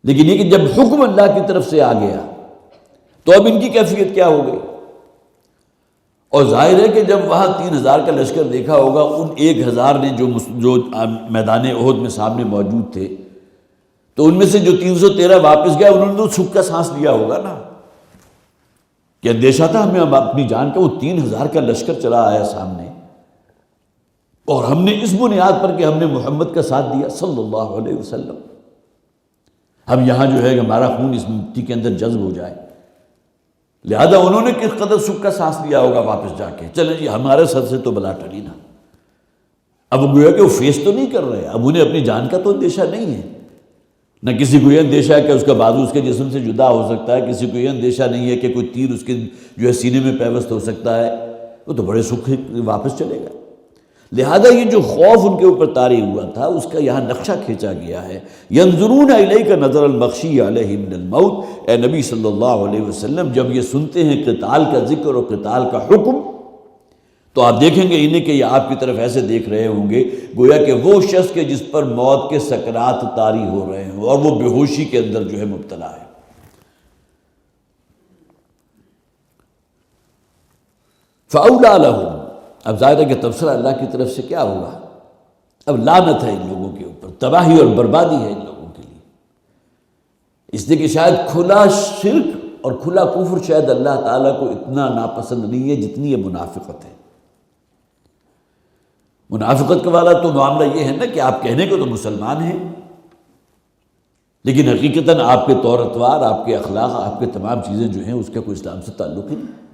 لیکن یہ کہ جب حکم اللہ کی طرف سے آ گیا تو اب ان کی کیفیت کیا ہو گئی؟ اور ظاہر ہے کہ جب وہاں 3000 کا لشکر دیکھا ہوگا، ان 1000 نے جو میدان احد میں سامنے موجود تھے، تو ان میں سے جو 313 واپس گیا، انہوں نے تو سکھ کا سانس لیا ہوگا نا، کہ اندیشہ تھا ہمیں اب اپنی جان کا۔ وہ 3000 کا لشکر چلا آیا سامنے، اور ہم نے اس بنیاد پر کہ ہم نے محمد کا ساتھ دیا صلی اللہ علیہ وسلم، ہم یہاں جو ہے کہ ہمارا خون اس مٹی کے اندر جذب ہو جائے، لہذا انہوں نے کس قدر سکھ کا سانس لیا ہوگا واپس جا کے، چلیں جی ہمارے سر سے تو بلا ٹلی نا۔ اب وہ گویا کہ وہ فیس تو نہیں کر رہے، اب انہیں اپنی جان کا تو اندیشہ نہیں ہے، نہ کسی کو یہ اندیشہ ہے کہ اس کا بازو اس کے جسم سے جدا ہو سکتا ہے، کسی کو یہ اندیشہ نہیں ہے کہ کوئی تیر اس کے جو ہے سینے میں پیوست ہو سکتا ہے، وہ تو بڑے سکھ واپس چلے گا۔ لہذا یہ جو خوف ان کے اوپر طاری ہوا تھا، اس کا یہاں نقشہ کھینچا گیا ہے۔ ینظرون الیک نظر المغشی علیہ من الموت، اے نبی صلی اللہ علیہ وسلم جب یہ سنتے ہیں قتال کا ذکر اور قتال کا حکم، تو آپ دیکھیں گے انہیں کہ یہ آپ کی طرف ایسے دیکھ رہے ہوں گے گویا کہ وہ شخص کے جس پر موت کے سکرات طاری ہو رہے ہوں اور وہ بے ہوشی کے اندر جو ہے مبتلا ہے۔ فَأَوْلَىٰ لَهُمْ، اب ظاہر ہے کہ تبصرہ اللہ کی طرف سے کیا ہوگا؟ اب لعنت ہے ان لوگوں کے اوپر، تباہی اور بربادی ہے ان لوگوں کے لیے، اس لیے کہ شاید کھلا شرک اور کھلا کفر شاید اللہ تعالیٰ کو اتنا ناپسند نہیں ہے جتنی یہ منافقت ہے۔ منافقت کا والا تو معاملہ یہ ہے نا کہ آپ کہنے کو تو مسلمان ہیں، لیکن حقیقتاً آپ کے طور اطوار، آپ کے اخلاق، آپ کے تمام چیزیں جو ہیں اس کا کوئی اسلام سے تعلق ہی نہیں۔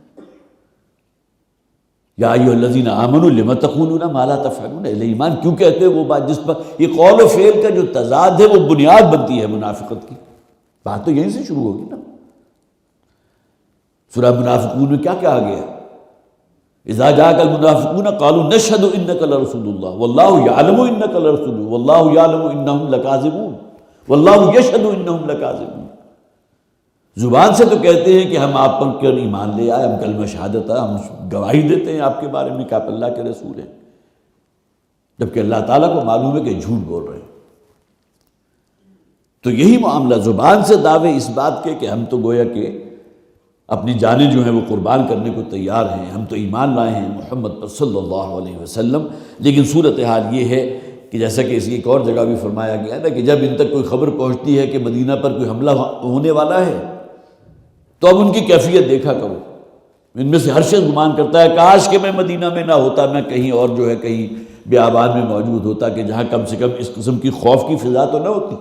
یا ایھا الذین آمنوا لم تقولون ما لا تفعلون، اہل ایمان کیوں کہتے ہیں وہ بات جس پر یہ قول و فعل کا جو تضاد ہے وہ بنیاد بنتی ہے منافقت کی؟ بات تو یہیں سے شروع ہوگی نا۔ سورہ منافقون میں کیا کہا گیا؟ اذا جاءک المنافقون قالوا نشهد انک لرسول اللہ واللہ یعلم انک لرسول واللہ یعلم انہم لکاذبون واللہ یشہد انہم لکاذبون۔ زبان سے تو کہتے ہیں کہ ہم آپ پر ایمان لے آئے، ہم کلمہ شہادت ہے، ہم گواہی دیتے ہیں آپ کے بارے میں کہ آپ اللہ کے رسول ہیں، جبکہ اللہ تعالیٰ کو معلوم ہے کہ جھوٹ بول رہے ہیں۔ تو یہی معاملہ، زبان سے دعوے اس بات کے کہ ہم تو گویا کہ اپنی جانیں جو ہیں وہ قربان کرنے کو تیار ہیں، ہم تو ایمان لائے ہیں محمد پر صلی اللہ علیہ وسلم، لیکن صورتحال یہ ہے کہ جیسا کہ اس کی ایک اور جگہ بھی فرمایا گیا ہے کہ جب ان تک کوئی خبر پہنچتی ہے کہ مدینہ پر کوئی حملہ ہونے والا ہے تو اب ان کی کیفیت دیکھا کرو۔ ان میں سے ہر شخص گمان کرتا ہے کاش کہ میں مدینہ میں نہ ہوتا، میں کہیں اور جو ہے کہیں بیابان میں موجود ہوتا، کہ جہاں کم سے کم اس قسم کی خوف کی فضا تو نہ ہوتی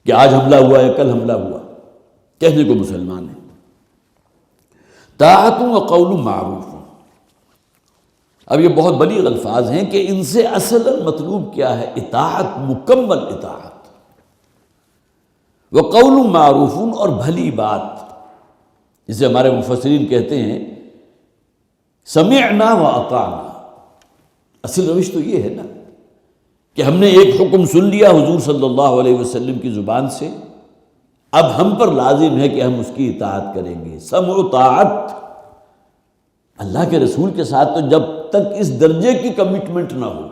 کہ آج حملہ ہوا یا کل حملہ ہوا۔ کہنے کو مسلمان ہیں۔ طاعت و قول معروف، اب یہ بہت بلیغ الفاظ ہیں کہ ان سے اصل مطلوب کیا ہے؟ اطاعت، مکمل اطاعت، وقول معروف، اور بھلی بات، جسے ہمارے مفسرین کہتے ہیں سمعنا و اطعنا۔ اصل روش تو یہ ہے نا کہ ہم نے ایک حکم سن لیا حضور صلی اللہ علیہ وسلم کی زبان سے، اب ہم پر لازم ہے کہ ہم اس کی اطاعت کریں گے۔ سمع و طاعت اللہ کے رسول کے ساتھ تو جب تک اس درجے کی کمٹمنٹ نہ ہو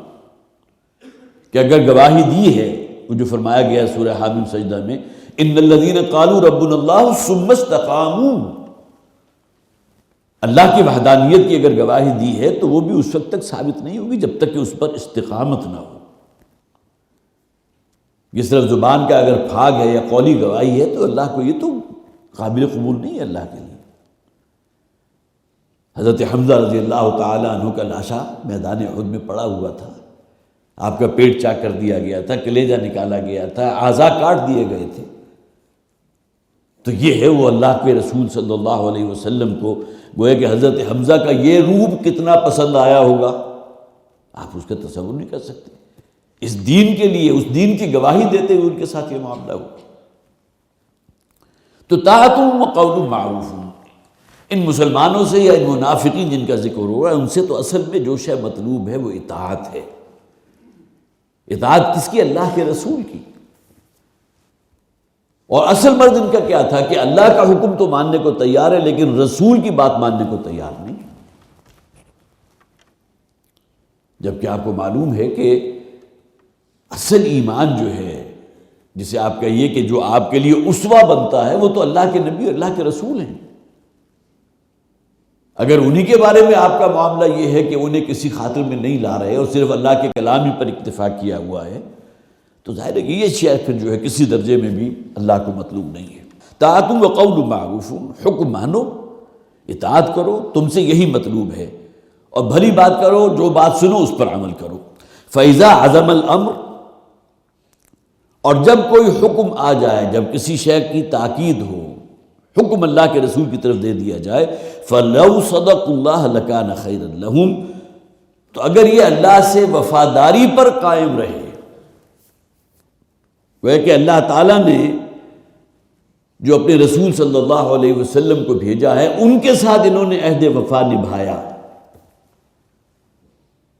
کہ اگر گواہی دی ہے، وہ جو فرمایا گیا سورہ حامیم سجدہ میں، ان الذین قالوا ربنا اللہ ثم استقاموا، اللہ کی وحدانیت کی اگر گواہی دی ہے تو وہ بھی اس وقت تک ثابت نہیں ہوگی جب تک کہ اس پر استقامت نہ ہو۔ یہ صرف زبان کا اگر پھاگ ہے یا قولی گواہی ہے تو اللہ کو یہ تو قابل قبول نہیں ہے اللہ کے لیے۔ حضرت حمزہ رضی اللہ تعالیٰ عنہ کا لاشا میدان احد میں پڑا ہوا تھا، آپ کا پیٹ چاک کر دیا گیا تھا، کلیجہ نکالا گیا تھا، اعضاء کاٹ دیے گئے تھے، تو یہ ہے وہ اللہ کے رسول صلی اللہ علیہ وسلم کو گویا کہ حضرت حمزہ کا یہ روپ کتنا پسند آیا ہوگا، آپ اس کا تصور نہیں کر سکتے۔ اس دین کے لیے، اس دین کی گواہی دیتے ہوئے ان کے ساتھ یہ معاملہ ہوا۔ تو طاعت و قول معروف، ان مسلمانوں سے یا ان منافقین جن کا ذکر ہو رہا ہے ان سے تو اصل میں جو شے مطلوب ہے وہ اطاعت ہے۔ اطاعت کس کی؟ اللہ کے رسول کی۔ اور اصل مرض ان کا کیا تھا کہ اللہ کا حکم تو ماننے کو تیار ہے لیکن رسول کی بات ماننے کو تیار نہیں، جبکہ آپ کو معلوم ہے کہ اصل ایمان جو ہے جسے آپ کہیے کہ جو آپ کے لیے اسوہ بنتا ہے وہ تو اللہ کے نبی، اللہ کے رسول ہیں۔ اگر انہی کے بارے میں آپ کا معاملہ یہ ہے کہ انہیں کسی خاطر میں نہیں لا رہے اور صرف اللہ کے کلام ہی پر اکتفا کیا ہوا ہے، تو ظاہر ہے کہ یہ شیء پھر جو ہے کسی درجے میں بھی اللہ کو مطلوب نہیں ہے۔ طاعت و قول معروف، حکم مانو، اطاعت کرو، تم سے یہی مطلوب ہے، اور بھلی بات کرو، جو بات سنو اس پر عمل کرو۔ فَإِذَا عَزَمَ الْأَمْرُ، اور جب کوئی حکم آ جائے، جب کسی شے کی تاکید ہو، حکم اللہ کے رسول کی طرف دے دیا جائے، فَلَوْ صَدَقُوا اللَّهَ لَكَانَ خَيْرًا لَهُمْ، تو اگر یہ اللہ سے وفاداری پر قائم رہے، وہ کہ اللہ تعالیٰ نے جو اپنے رسول صلی اللہ علیہ وسلم کو بھیجا ہے ان کے ساتھ انہوں نے عہد وفا نبھایا،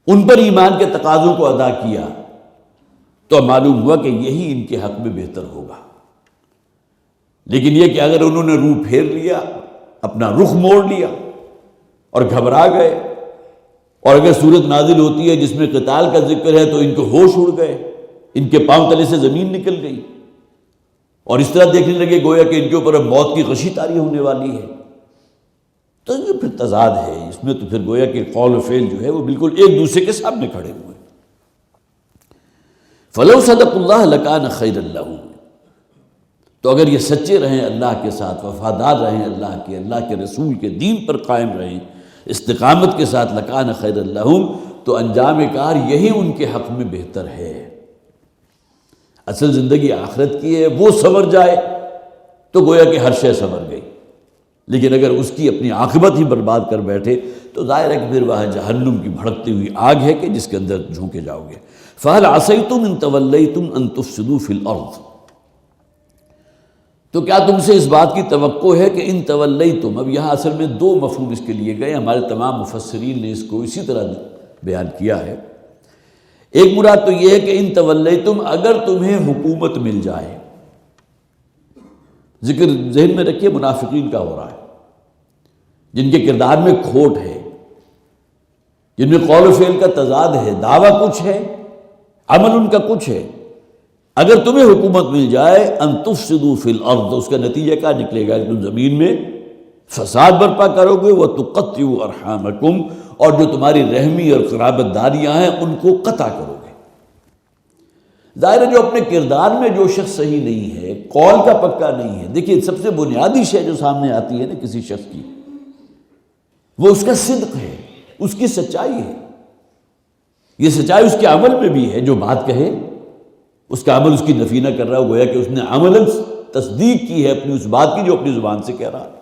ان پر ایمان کے تقاضوں کو ادا کیا، تو معلوم ہوا کہ یہی ان کے حق میں بہتر ہوگا۔ لیکن یہ کہ اگر انہوں نے روح پھیر لیا، اپنا رخ موڑ لیا اور گھبرا گئے، اور اگر صورت نازل ہوتی ہے جس میں قتال کا ذکر ہے تو ان کو ہوش اڑ گئے، ان کے پاؤں تلے سے زمین نکل گئی، اور اس طرح دیکھنے لگے گویا کہ ان کے اوپر اب موت کی غشی طاری ہونے والی ہے، تو یہ پھر تضاد ہے اس میں، تو پھر گویا کہ قول و فعل جو ہے وہ بالکل ایک دوسرے کے سامنے کھڑے ہوئے۔ فَلَوْ صَدَقُوا اللَّهَ لَكَانَ خَيْرًا لَهُمْ، تو اگر یہ سچے رہیں اللہ کے ساتھ، وفادار رہیں اللہ کے رسول کے دین پر قائم رہیں استقامت کے ساتھ، لَكَانَ خَيْرًا لَهُمْ، تو انجام کار یہی ان کے حق میں بہتر ہے۔ اصل زندگی آخرت کی ہے، وہ سنور جائے تو گویا کہ ہر شے سنور گئی، لیکن اگر اس کی اپنی عاقبت ہی برباد کر بیٹھے تو ظاہر ہے کہ پھر وہاں جہنم کی بھڑکتی ہوئی آگ ہے کہ جس کے اندر جھونکے جاؤ گے۔ فَهَلْ عَصَيْتُمْ إِن تَوَلَّيْتُمْ أَن تُفْسِدُوا فِي الْأَرْضِ، تو کیا تم سے اس بات کی توقع ہے کہ ان تولیتم، اب یہاں اصل میں دو مفہوم اس کے لیے گئے، ہمارے تمام مفسرین نے اس کو اسی طرح بیان کیا ہے۔ ایک مراد تو یہ ہے کہ ان تولیتم، اگر تمہیں حکومت مل جائے، ذکر ذہن میں رکھیے منافقین کا ہو رہا ہے، جن کے کردار میں کھوٹ ہے، جن میں قول و فعل کا تضاد ہے، دعویٰ کچھ ہے، عمل ان کا کچھ ہے۔ اگر تمہیں حکومت مل جائے ان تفسدوا فی الارض، تو اس کا نتیجہ کیا نکلے گا کہ تم زمین میں فساد برپا کرو گے، وتقطعوا ارحامکم، اور جو تمہاری رحمی اور قرابت داریاں ہیں ان کو قطع کرو گے۔ ظاہر ہے جو اپنے کردار میں جو شخص صحیح نہیں ہے، قول کا پکا نہیں ہے، دیکھیے سب سے بنیادی شے جو سامنے آتی ہے نا کسی شخص کی، وہ اس کا صدق ہے، اس کی سچائی ہے۔ یہ سچائی اس کے عمل میں بھی ہے، جو بات کہے اس کا عمل اس کی نفی نہ کر رہا، گویا کہ اس نے عملاً تصدیق کی ہے اپنی اس بات کی جو اپنی زبان سے کہہ رہا ہے۔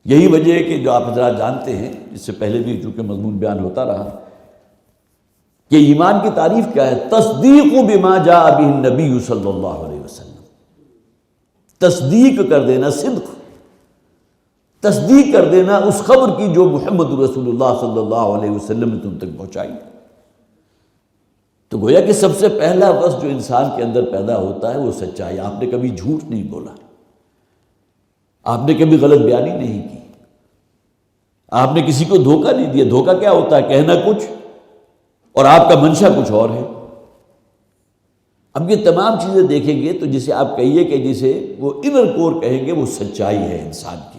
یہی وجہ ہے کہ جو آپ حضرات جانتے ہیں، اس سے پہلے بھی چونکہ مضمون بیان ہوتا رہا، کہ ایمان کی تعریف کیا ہے؟ تصدیق بما جاء بہ النبی صلی اللہ علیہ وسلم، تصدیق کر دینا، صدق، تصدیق کر دینا اس خبر کی جو محمد رسول اللہ صلی اللہ علیہ وسلم نے تم تک پہنچائی۔ تو گویا کہ سب سے پہلا وصف جو انسان کے اندر پیدا ہوتا ہے وہ سچائی۔ آپ نے کبھی جھوٹ نہیں بولا، آپ نے کبھی غلط بیانی نہیں کی، آپ نے کسی کو دھوکہ نہیں دیا۔ دھوکہ کیا ہوتا ہے؟ کہنا کچھ اور آپ کا منشا کچھ اور ہے۔ اب یہ تمام چیزیں دیکھیں گے تو جسے آپ کہیے کہ جسے وہ انر کور کہیں گے وہ سچائی ہے انسان کی،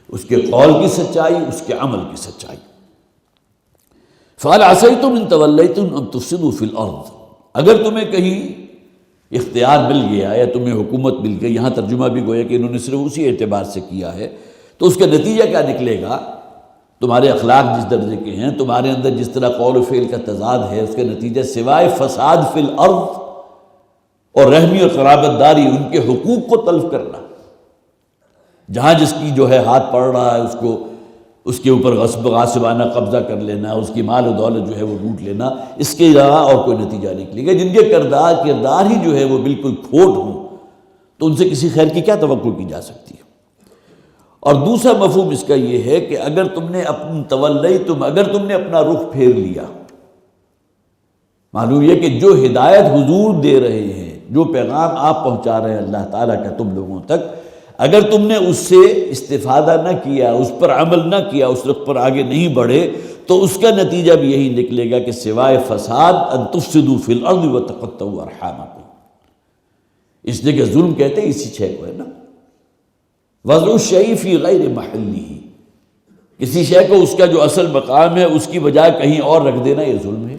اس کے قول کی سچائی، اس کے عمل کی سچائی۔ فَهَلْ عَصَيْتُمْ إِن تَوَلَّيْتُمْ أَن تُفْسِدُوا فِي الْأَرْضِ، اگر تمہیں کہیں اختیار مل گیا یا تمہیں حکومت مل گئی، یہاں ترجمہ بھی گویا کہ انہوں نے صرف اسی اعتبار سے کیا ہے، تو اس کا نتیجہ کیا نکلے گا؟ تمہارے اخلاق جس درجے کے ہیں، تمہارے اندر جس طرح قول و فعل کا تضاد ہے، اس کا نتیجہ سوائے فساد فی الارض اور رحمی اور قرابت داری، ان کے حقوق کو تلف کرنا، جہاں جس کی جو ہے ہاتھ پڑ رہا ہے اس کو اس کے اوپر غاصبانہ قبضہ کر لینا، اس کی مال و دولت جو ہے وہ لوٹ لینا، اس کے علاوہ اور کوئی نتیجہ نکلے گا۔ جن کے کردار ہی جو ہے وہ بالکل کھوٹ ہوں تو ان سے کسی خیر کی کیا توقع کی جا سکتی ہے؟ اور دوسرا مفہوم اس کا یہ ہے کہ اگر تم نے اگر تم نے اپنا رخ پھیر لیا، معلوم یہ کہ جو ہدایت حضور دے رہے ہیں، جو پیغام آپ پہنچا رہے ہیں اللہ تعالیٰ کا تم لوگوں تک، اگر تم نے اس سے استفادہ نہ کیا، اس پر عمل نہ کیا، اس رخ پر آگے نہیں بڑھے، تو اس کا نتیجہ بھی یہی نکلے گا کہ سوائے فساد ان تفسدوا فی الارض وتقطعوا ارحامکم، اس لیے کہ ظلم کہتے ہیں اسی شے کو ہے نا، وضع الشیء فی غیر محلہ، کسی شے کو اس کا جو اصل مقام ہے اس کی بجائے کہیں اور رکھ دینا یہ ظلم ہے۔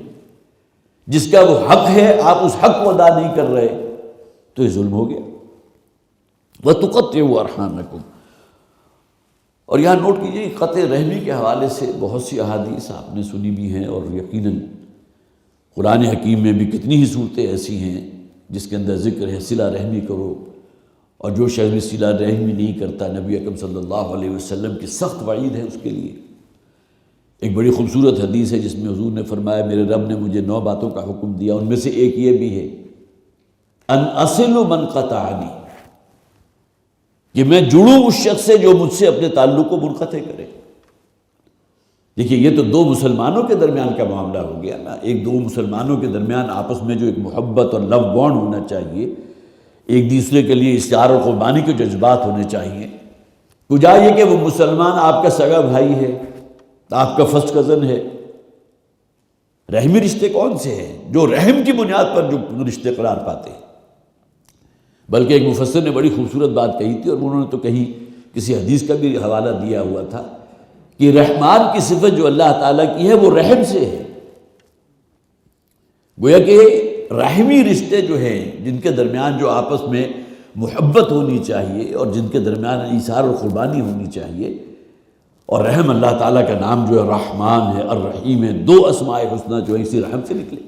جس کا وہ حق ہے آپ اس حق کو ادا نہیں کر رہے تو یہ ظلم ہو گیا۔ وَتُقَطِّعُوا أَرْحَامَكُمْ، اور یہاں نوٹ کیجئے قطع رحمی کے حوالے سے بہت سی احادیث آپ نے سنی بھی ہیں، اور یقیناً قرآن حکیم میں بھی کتنی ہی صورتیں ایسی ہیں جس کے اندر ذکر ہے صلہ رحمی کرو، اور جو شخص بھی صلہ رحمی نہیں کرتا نبی اکرم صلی اللہ علیہ وسلم کی سخت وعید ہے اس کے لیے۔ ایک بڑی خوبصورت حدیث ہے جس میں حضور نے فرمایا میرے رب نے مجھے 9 باتوں کا حکم دیا، ان میں سے ایک یہ بھی ہے ان اصل من قطعنی، کہ میں جڑوں اس شخص سے جو مجھ سے اپنے تعلق کو منقطع کرے۔ دیکھیے یہ تو 2 مسلمانوں کے درمیان کا معاملہ ہو گیا نا، ایک 2 مسلمانوں کے درمیان آپس میں جو ایک محبت اور لو بانڈ ہونا چاہیے، ایک دوسرے کے لیے اشتیاق اور قربانی کے جذبات ہونے چاہیے۔ کجا یہ کہ وہ مسلمان آپ کا سگا بھائی ہے، آپ کا فرسٹ کزن ہے۔ رحمی رشتے کون سے ہیں؟ جو رحم کی بنیاد پر جو رشتے قرار پاتے ہیں۔ بلکہ ایک مفسر نے بڑی خوبصورت بات کہی تھی، اور انہوں نے تو کہیں کسی حدیث کا بھی حوالہ دیا ہوا تھا کہ رحمان کی صفت جو اللہ تعالیٰ کی ہے وہ رحم سے ہے۔ گویا کہ رحمی رشتے جو ہیں جن کے درمیان جو آپس میں محبت ہونی چاہیے اور جن کے درمیان ایثار اور قربانی ہونی چاہیے، اور رحم اللہ تعالیٰ کا نام جو ہے رحمان ہے، الرحیم ہے، 2 اسماء حسنہ جو ہے اسی رحم سے نکلے،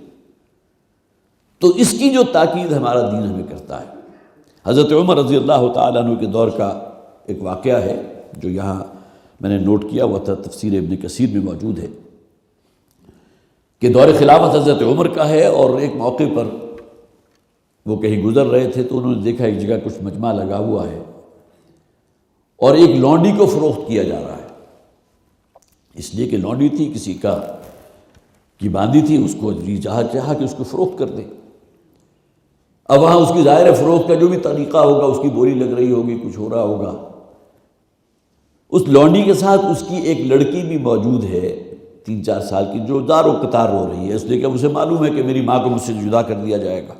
تو اس کی جو تاکید ہمارا دین ہمیں کرتا ہے۔ حضرت عمر رضی اللہ تعالیٰ عنہ کے دور کا ایک واقعہ ہے جو یہاں میں نے نوٹ کیا ہوا تھا، تفسیر ابن کثیر میں موجود ہے کہ دور خلافت حضرت عمر کا ہے، اور ایک موقع پر وہ کہیں گزر رہے تھے تو انہوں نے دیکھا ایک جگہ کچھ مجمع لگا ہوا ہے اور ایک لونڈی کو فروخت کیا جا رہا ہے، اس لیے کہ لونڈی تھی کسی کی باندھی تھی، اس کو جی چاہا کہ اس کو فروخت کر دیں۔ اب وہاں اس کی ظاہر فروخت کا جو بھی طریقہ ہوگا، اس کی بولی لگ رہی ہوگی، کچھ ہو رہا ہوگا۔ اس لونڈی کے ساتھ اس کی ایک لڑکی بھی موجود ہے 3-4 سال کی، جو دار و قطار رو رہی ہے، اس لیے کہ اسے معلوم ہے کہ میری ماں کو مجھ سے جدا کر دیا جائے گا۔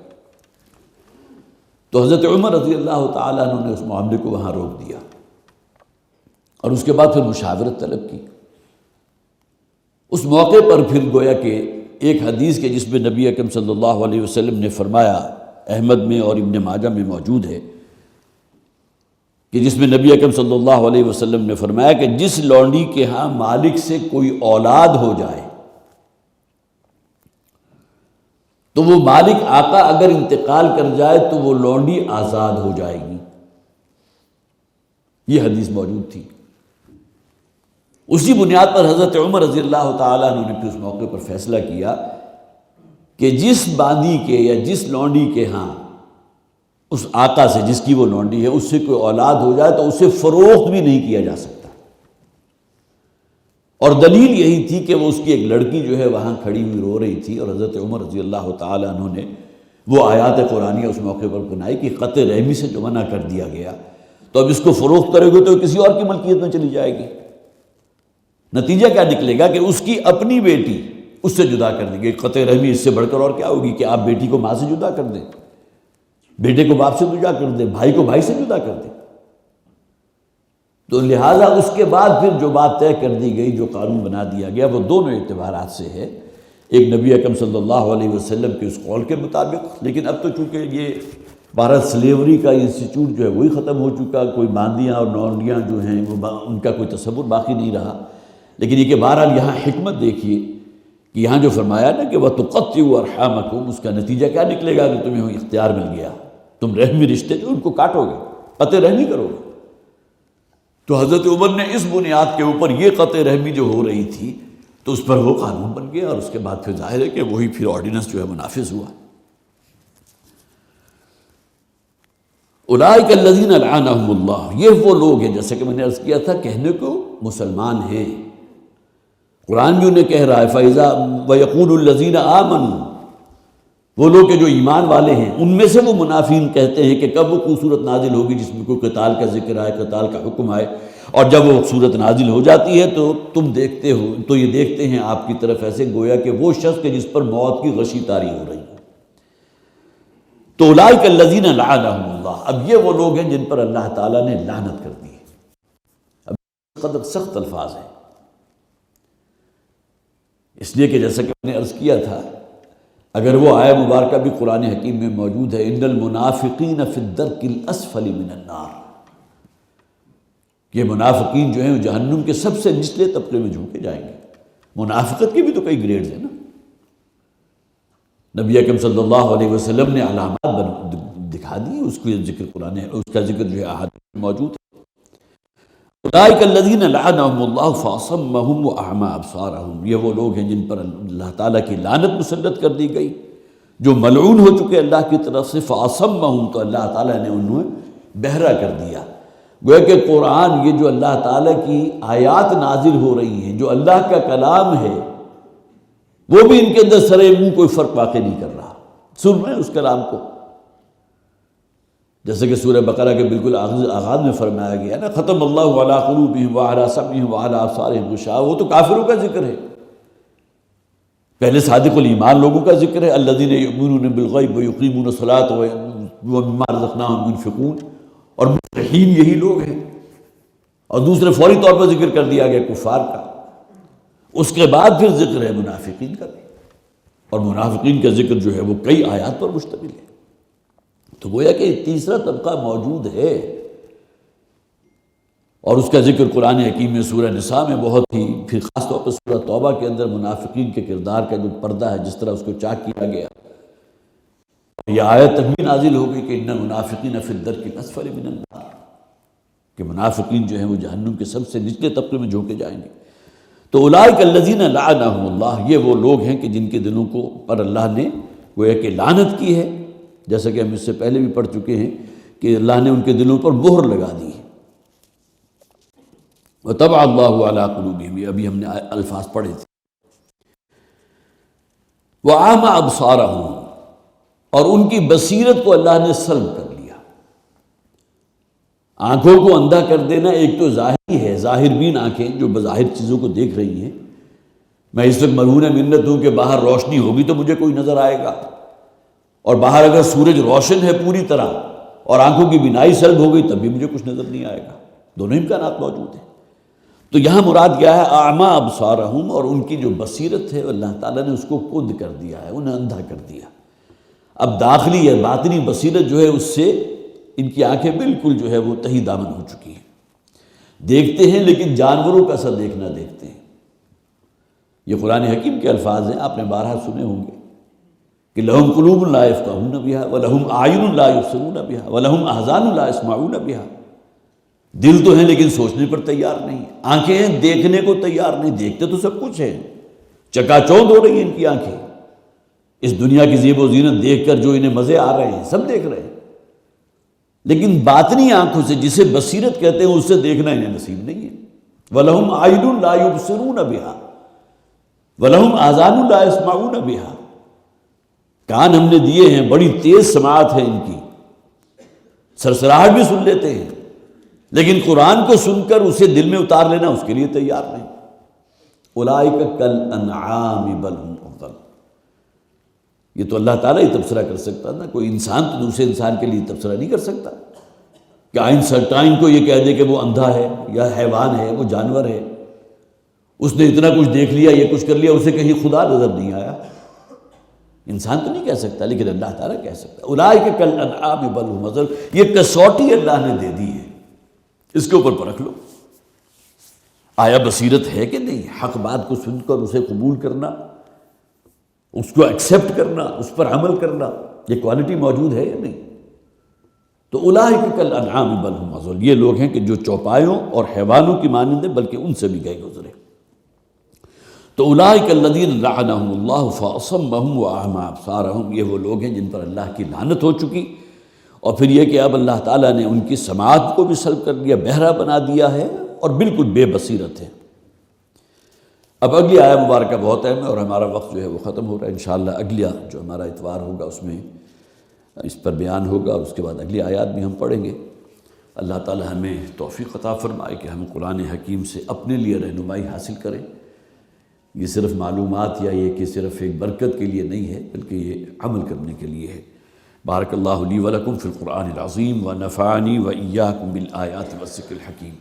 تو حضرت عمر رضی اللہ تعالیٰ عنہ نے اس معاملے کو وہاں روک دیا، اور اس کے بعد پھر مشاورت طلب کی۔ اس موقع پر پھر گویا کہ ایک حدیث کے جس میں نبی اکرم صلی اللہ علیہ وسلم نے فرمایا، احمد میں اور ابن ماجہ میں موجود ہے، کہ جس میں نبی اکرم صلی اللہ علیہ وسلم نے فرمایا کہ جس لونڈی کے ہاں مالک سے کوئی اولاد ہو جائے تو وہ مالک آقا اگر انتقال کر جائے تو وہ لونڈی آزاد ہو جائے گی۔ یہ حدیث موجود تھی۔ اسی بنیاد پر حضرت عمر رضی اللہ تعالیٰ عنہ نے پھر اس موقع پر فیصلہ کیا کہ جس باندی کے یا جس لونڈی کے ہاں اس آقا سے جس کی وہ لونڈی ہے اس سے کوئی اولاد ہو جائے تو اسے فروخت بھی نہیں کیا جا سکتا۔ اور دلیل یہی تھی کہ وہ اس کی ایک لڑکی جو ہے وہاں کھڑی ہوئی رو رہی تھی، اور حضرت عمر رضی اللہ تعالیٰ عنہ نے وہ آیات قرآنیہ اس موقع پر بنائی کہ قطع رحمی سے جو منع کر دیا گیا، تو اب اس کو فروخت کرے گے تو کسی اور کی ملکیت میں چلی جائے گی۔ نتیجہ کیا نکلے گا کہ اس کی اپنی بیٹی اس سے جدا کر دیں گے۔ قطع رحمی اس سے بڑھ کر اور کیا ہوگی کہ آپ بیٹی کو ماں سے جدا کر دیں، بیٹے کو باپ سے جدا کر دیں، بھائی کو بھائی سے جدا کر دیں۔ تو لہٰذا اس کے بعد پھر جو بات طے کر دی گئی، جو قانون بنا دیا گیا، وہ دونوں اعتبارات سے ہے۔ ایک نبی اکرم صلی اللہ علیہ وسلم کے اس قول کے مطابق، لیکن اب تو چونکہ یہ بھارت سلیوری کا انسٹیٹیوٹ جو ہے وہی ختم ہو چکا، کوئی باندیاں اور لونڈیاں جو ہیں ان کا کوئی تصور باقی نہیں رہا، لیکن یہ کہ بہرحال یہاں حکمت دیکھیے کہ یہاں جو فرمایا نا کہ وَتُقَطِّعُوا أَرْحَامَكُمْ، اس کا نتیجہ کیا نکلے گا کہ تمہیں اختیار مل گیا، تم رحمی رشتے جو ان کو کاٹو گے، قطع رحمی کرو گے۔ تو حضرت عمر نے اس بنیاد کے اوپر یہ قطع رحمی جو ہو رہی تھی تو اس پر وہ قانون بن گیا، اور اس کے بعد پھر ظاہر ہے کہ وہی پھر آرڈیننس جو ہے منافذ ہوا۔ اولئک الذین لعنہم اللہ، یہ وہ لوگ ہیں جیسے کہ میں نے عرض کیا تھا کہنے کو مسلمان ہیں، قرآن بھی انہیں کہہ رہا ہے فَإِذَا وَيَقُولُ الَّذِينَ آمَنُوا، وہ لوگ کہ جو ایمان والے ہیں، ان میں سے وہ منافقین کہتے ہیں کہ کب وہ صورت نازل ہوگی جس میں کوئی قتال کا ذکر آئے، قتال کا حکم آئے، اور جب وہ صورت نازل ہو جاتی ہے تو تم دیکھتے ہو، تو یہ دیکھتے ہیں آپ کی طرف ایسے گویا کہ وہ شخص کہ جس پر موت کی غشی طاری ہو رہی ہے۔ تو اولئک الذین لعنہم اللہ، اب یہ وہ لوگ ہیں جن پر اللہ تعالیٰ نے لعنت کر دی ہے۔ اب قدر سخت الفاظ ہیں، اس لیے کہ جیسا کہ میں نے عرض کیا تھا، اگر وہ آیہ مبارکہ بھی قرآن حکیم میں موجود ہے، ان المنافقین فی الدرک الاسفل من النار، یہ منافقین جو ہیں وہ جہنم کے سب سے نچلے طبقے میں جھونکے جائیں گے۔ منافقت کے بھی تو کئی گریڈز ہیں نا، نبی اکرم صلی اللہ علیہ وسلم نے علامات دکھا دی، اس کو ذکر قرآن ہے، اس کا ذکر جو ہے احادیث میں موجود ہے۔ اولئک الذین لعنہم اللہ فاصمہم واعمی ابصارہم، یہ وہ لوگ ہیں جن پر اللہ تعالیٰ کی لعنت مسلط کر دی گئی، جو ملعون ہو چکے اللہ کی طرف سے، فاصمہم، تو اللہ تعالیٰ نے انہیں بہرا کر دیا۔ گویا کہ قرآن، یہ جو اللہ تعالیٰ کی آیات نازل ہو رہی ہیں، جو اللہ کا کلام ہے، وہ بھی ان کے اندر سرے منہ کوئی فرق واقع نہیں کر رہا، سن رہے ہیں اس کلام کو، جیسے کہ سورہ بقرہ کے بالکل آغاز میں فرمایا گیا نا، ختم اللہ علی قلوبہم وعلی سمعہم وعلی ابصارہم غشاوہ، وہ تو کافروں کا ذکر ہے، پہلے صادق الایمان لوگوں کا ذکر ہے، الذین یؤمنون بالغیب ویقیمون الصلاۃ ومما رزقناہم ينفقون، اور مفلحین یہی لوگ ہیں، اور دوسرے فوری طور پر ذکر کر دیا گیا کفار کا، اس کے بعد پھر ذکر ہے منافقین کا، اور منافقین کا ذکر جو ہے وہ کئی آیات پر مشتمل ہے۔ تو گویا کہ تیسرا طبقہ موجود ہے، اور اس کا ذکر قرآن حکیم میں سورہ نساء میں بہت ہی، پھر خاص طور پر سورہ توبہ کے اندر منافقین کے کردار کا جو پردہ ہے، جس طرح اس کو چاک کیا گیا، یہ آیت تب نازل ہو گئی کہ ان المنافقین فی الدرک الاسفل من النار، کہ منافقین جو ہیں وہ جہنم کے سب سے نچلے طبقے میں جھونکے جائیں گے۔ تو اولئک الذین لعنہم اللہ، یہ وہ لوگ ہیں کہ جن کے دلوں کو پر اللہ نے گویا کہ لعنت کی ہے، جیسا کہ ہم اس سے پہلے بھی پڑھ چکے ہیں کہ اللہ نے ان کے دلوں پر مہر لگا دی ہے۔ وطبع اللہ علی قلوبہم، یہ ابھی ہم نے الفاظ پڑھے تھے۔ وأعمى ابصارہم، اور ان کی بصیرت کو اللہ نے سلب کر لیا۔ آنکھوں کو اندھا کر دینا ایک تو ظاہری ہے، ظاہر بین آنکھیں جو بظاہر چیزوں کو دیکھ رہی ہیں، میں اس وقت مرہون منت ہوں کہ باہر روشنی ہوگی تو مجھے کوئی نظر آئے گا، اور باہر اگر سورج روشن ہے پوری طرح اور آنکھوں کی بینائی سلب ہو گئی تب بھی مجھے کچھ نظر نہیں آئے گا، دونوں امکانات موجود ہیں۔ تو یہاں مراد کیا ہے؟ اعمیٰ ابصارہم، اور ان کی جو بصیرت ہے اللہ تعالیٰ نے اس کو کند کر دیا ہے، انہیں اندھا کر دیا۔ اب داخلی یا باطنی بصیرت جو ہے اس سے ان کی آنکھیں بالکل جو ہے وہ تہی دامن ہو چکی ہیں، دیکھتے ہیں لیکن جانوروں کا سا دیکھنا دیکھتے ہیں۔ یہ قرآن حکیم کے الفاظ ہیں، آپ نے بارہا سنے ہوں گے کہ لہم قلوب لا یفقہون بہا ولہم اعین لا یبصرون بہا ولہم اذان لا یسمعون بہا، دل تو ہیں لیکن سوچنے پر تیار نہیں، آنکھیں ہیں دیکھنے کو تیار نہیں، دیکھتے تو سب کچھ ہے، چکا چوندھ ہو رہی ہیں ان کی آنکھیں، اس دنیا کی زیب و زینت دیکھ کر جو انہیں مزے آ رہے ہیں سب دیکھ رہے ہیں، لیکن باطنی آنکھوں سے جسے بصیرت کہتے ہیں اس سے دیکھنا انہیں نصیب نہیں ہے۔ وَلَهُمْ أَعْيُنٌ لَا يُبْصِرُونَ بِهَا وَلَهُمْ آذَانٌ لَا يَسْمَعُونَ بِهَا، کان ہم نے دیے ہیں، بڑی تیز سماعت ہے ان کی، سرسراہٹ بھی سن لیتے ہیں، لیکن قرآن کو سن کر اسے دل میں اتار لینا اس کے لیے تیار نہیں۔ أُولَٰئِكَ كَالْأَنْعَامِ بَلْ هُمْ أَضَلُّ، یہ تو اللہ تعالیٰ ہی تبصرہ کر سکتا نا، کوئی انسان تو دوسرے انسان کے لیے تبصرہ نہیں کر سکتا کہ آئنسٹائن کو یہ کہہ دے کہ وہ اندھا ہے یا حیوان ہے، وہ جانور ہے، اس نے اتنا کچھ دیکھ لیا، یہ کچھ کر لیا، اسے کہیں خدا نظر نہیں آیا، انسان تو نہیں کہہ سکتا، لیکن اللہ تعالیٰ کہہ سکتا۔ اولئک کالانعام بل هم اضل، یہ کسوٹی اللہ نے دے دی ہے، اس کے اوپر پرکھ لو، آیا بصیرت ہے کہ نہیں، حق بات کو سن کر اسے قبول کرنا، اس کو ایکسیپٹ کرنا، اس پر عمل کرنا، یہ کوالٹی موجود ہے یا نہیں؟ تو اولئک کالانعام بل هم اضل، یہ لوگ ہیں کہ جو چوپایوں اور حیوانوں کی مانند ہیں، بلکہ ان سے بھی گئے گزرے۔ تو اولئک الذین لعنہم اللہ فاصمہم واعمی ابصارہم، یہ وہ لوگ ہیں جن پر اللہ کی لعنت ہو چکی، اور پھر یہ کہ اب اللہ تعالیٰ نے ان کی سماعت کو بھی سلب کر دیا، بہرا بنا دیا ہے، اور بالکل بے بصیرت ہے۔ اب اگلی آیہ مبارکہ بہت اہم ہے، اور ہمارا وقت جو ہے وہ ختم ہو رہا ہے، انشاءاللہ اگلا جو ہمارا اتوار ہوگا اس میں اس پر بیان ہوگا، اور اس کے بعد اگلی آیات بھی ہم پڑھیں گے۔ اللہ تعالیٰ ہمیں توفیق عطا فرمائے کہ ہم قرآن حکیم سے اپنے لیے رہنمائی حاصل کریں، یہ صرف معلومات یا یہ کہ صرف ایک برکت کے لیے نہیں ہے، بلکہ یہ عمل کرنے کے لیے ہے۔ بارک اللہ لی ولکم فی القرآن العظیم ونفعنی وإیاکم بالآیات والذکر الحکیم.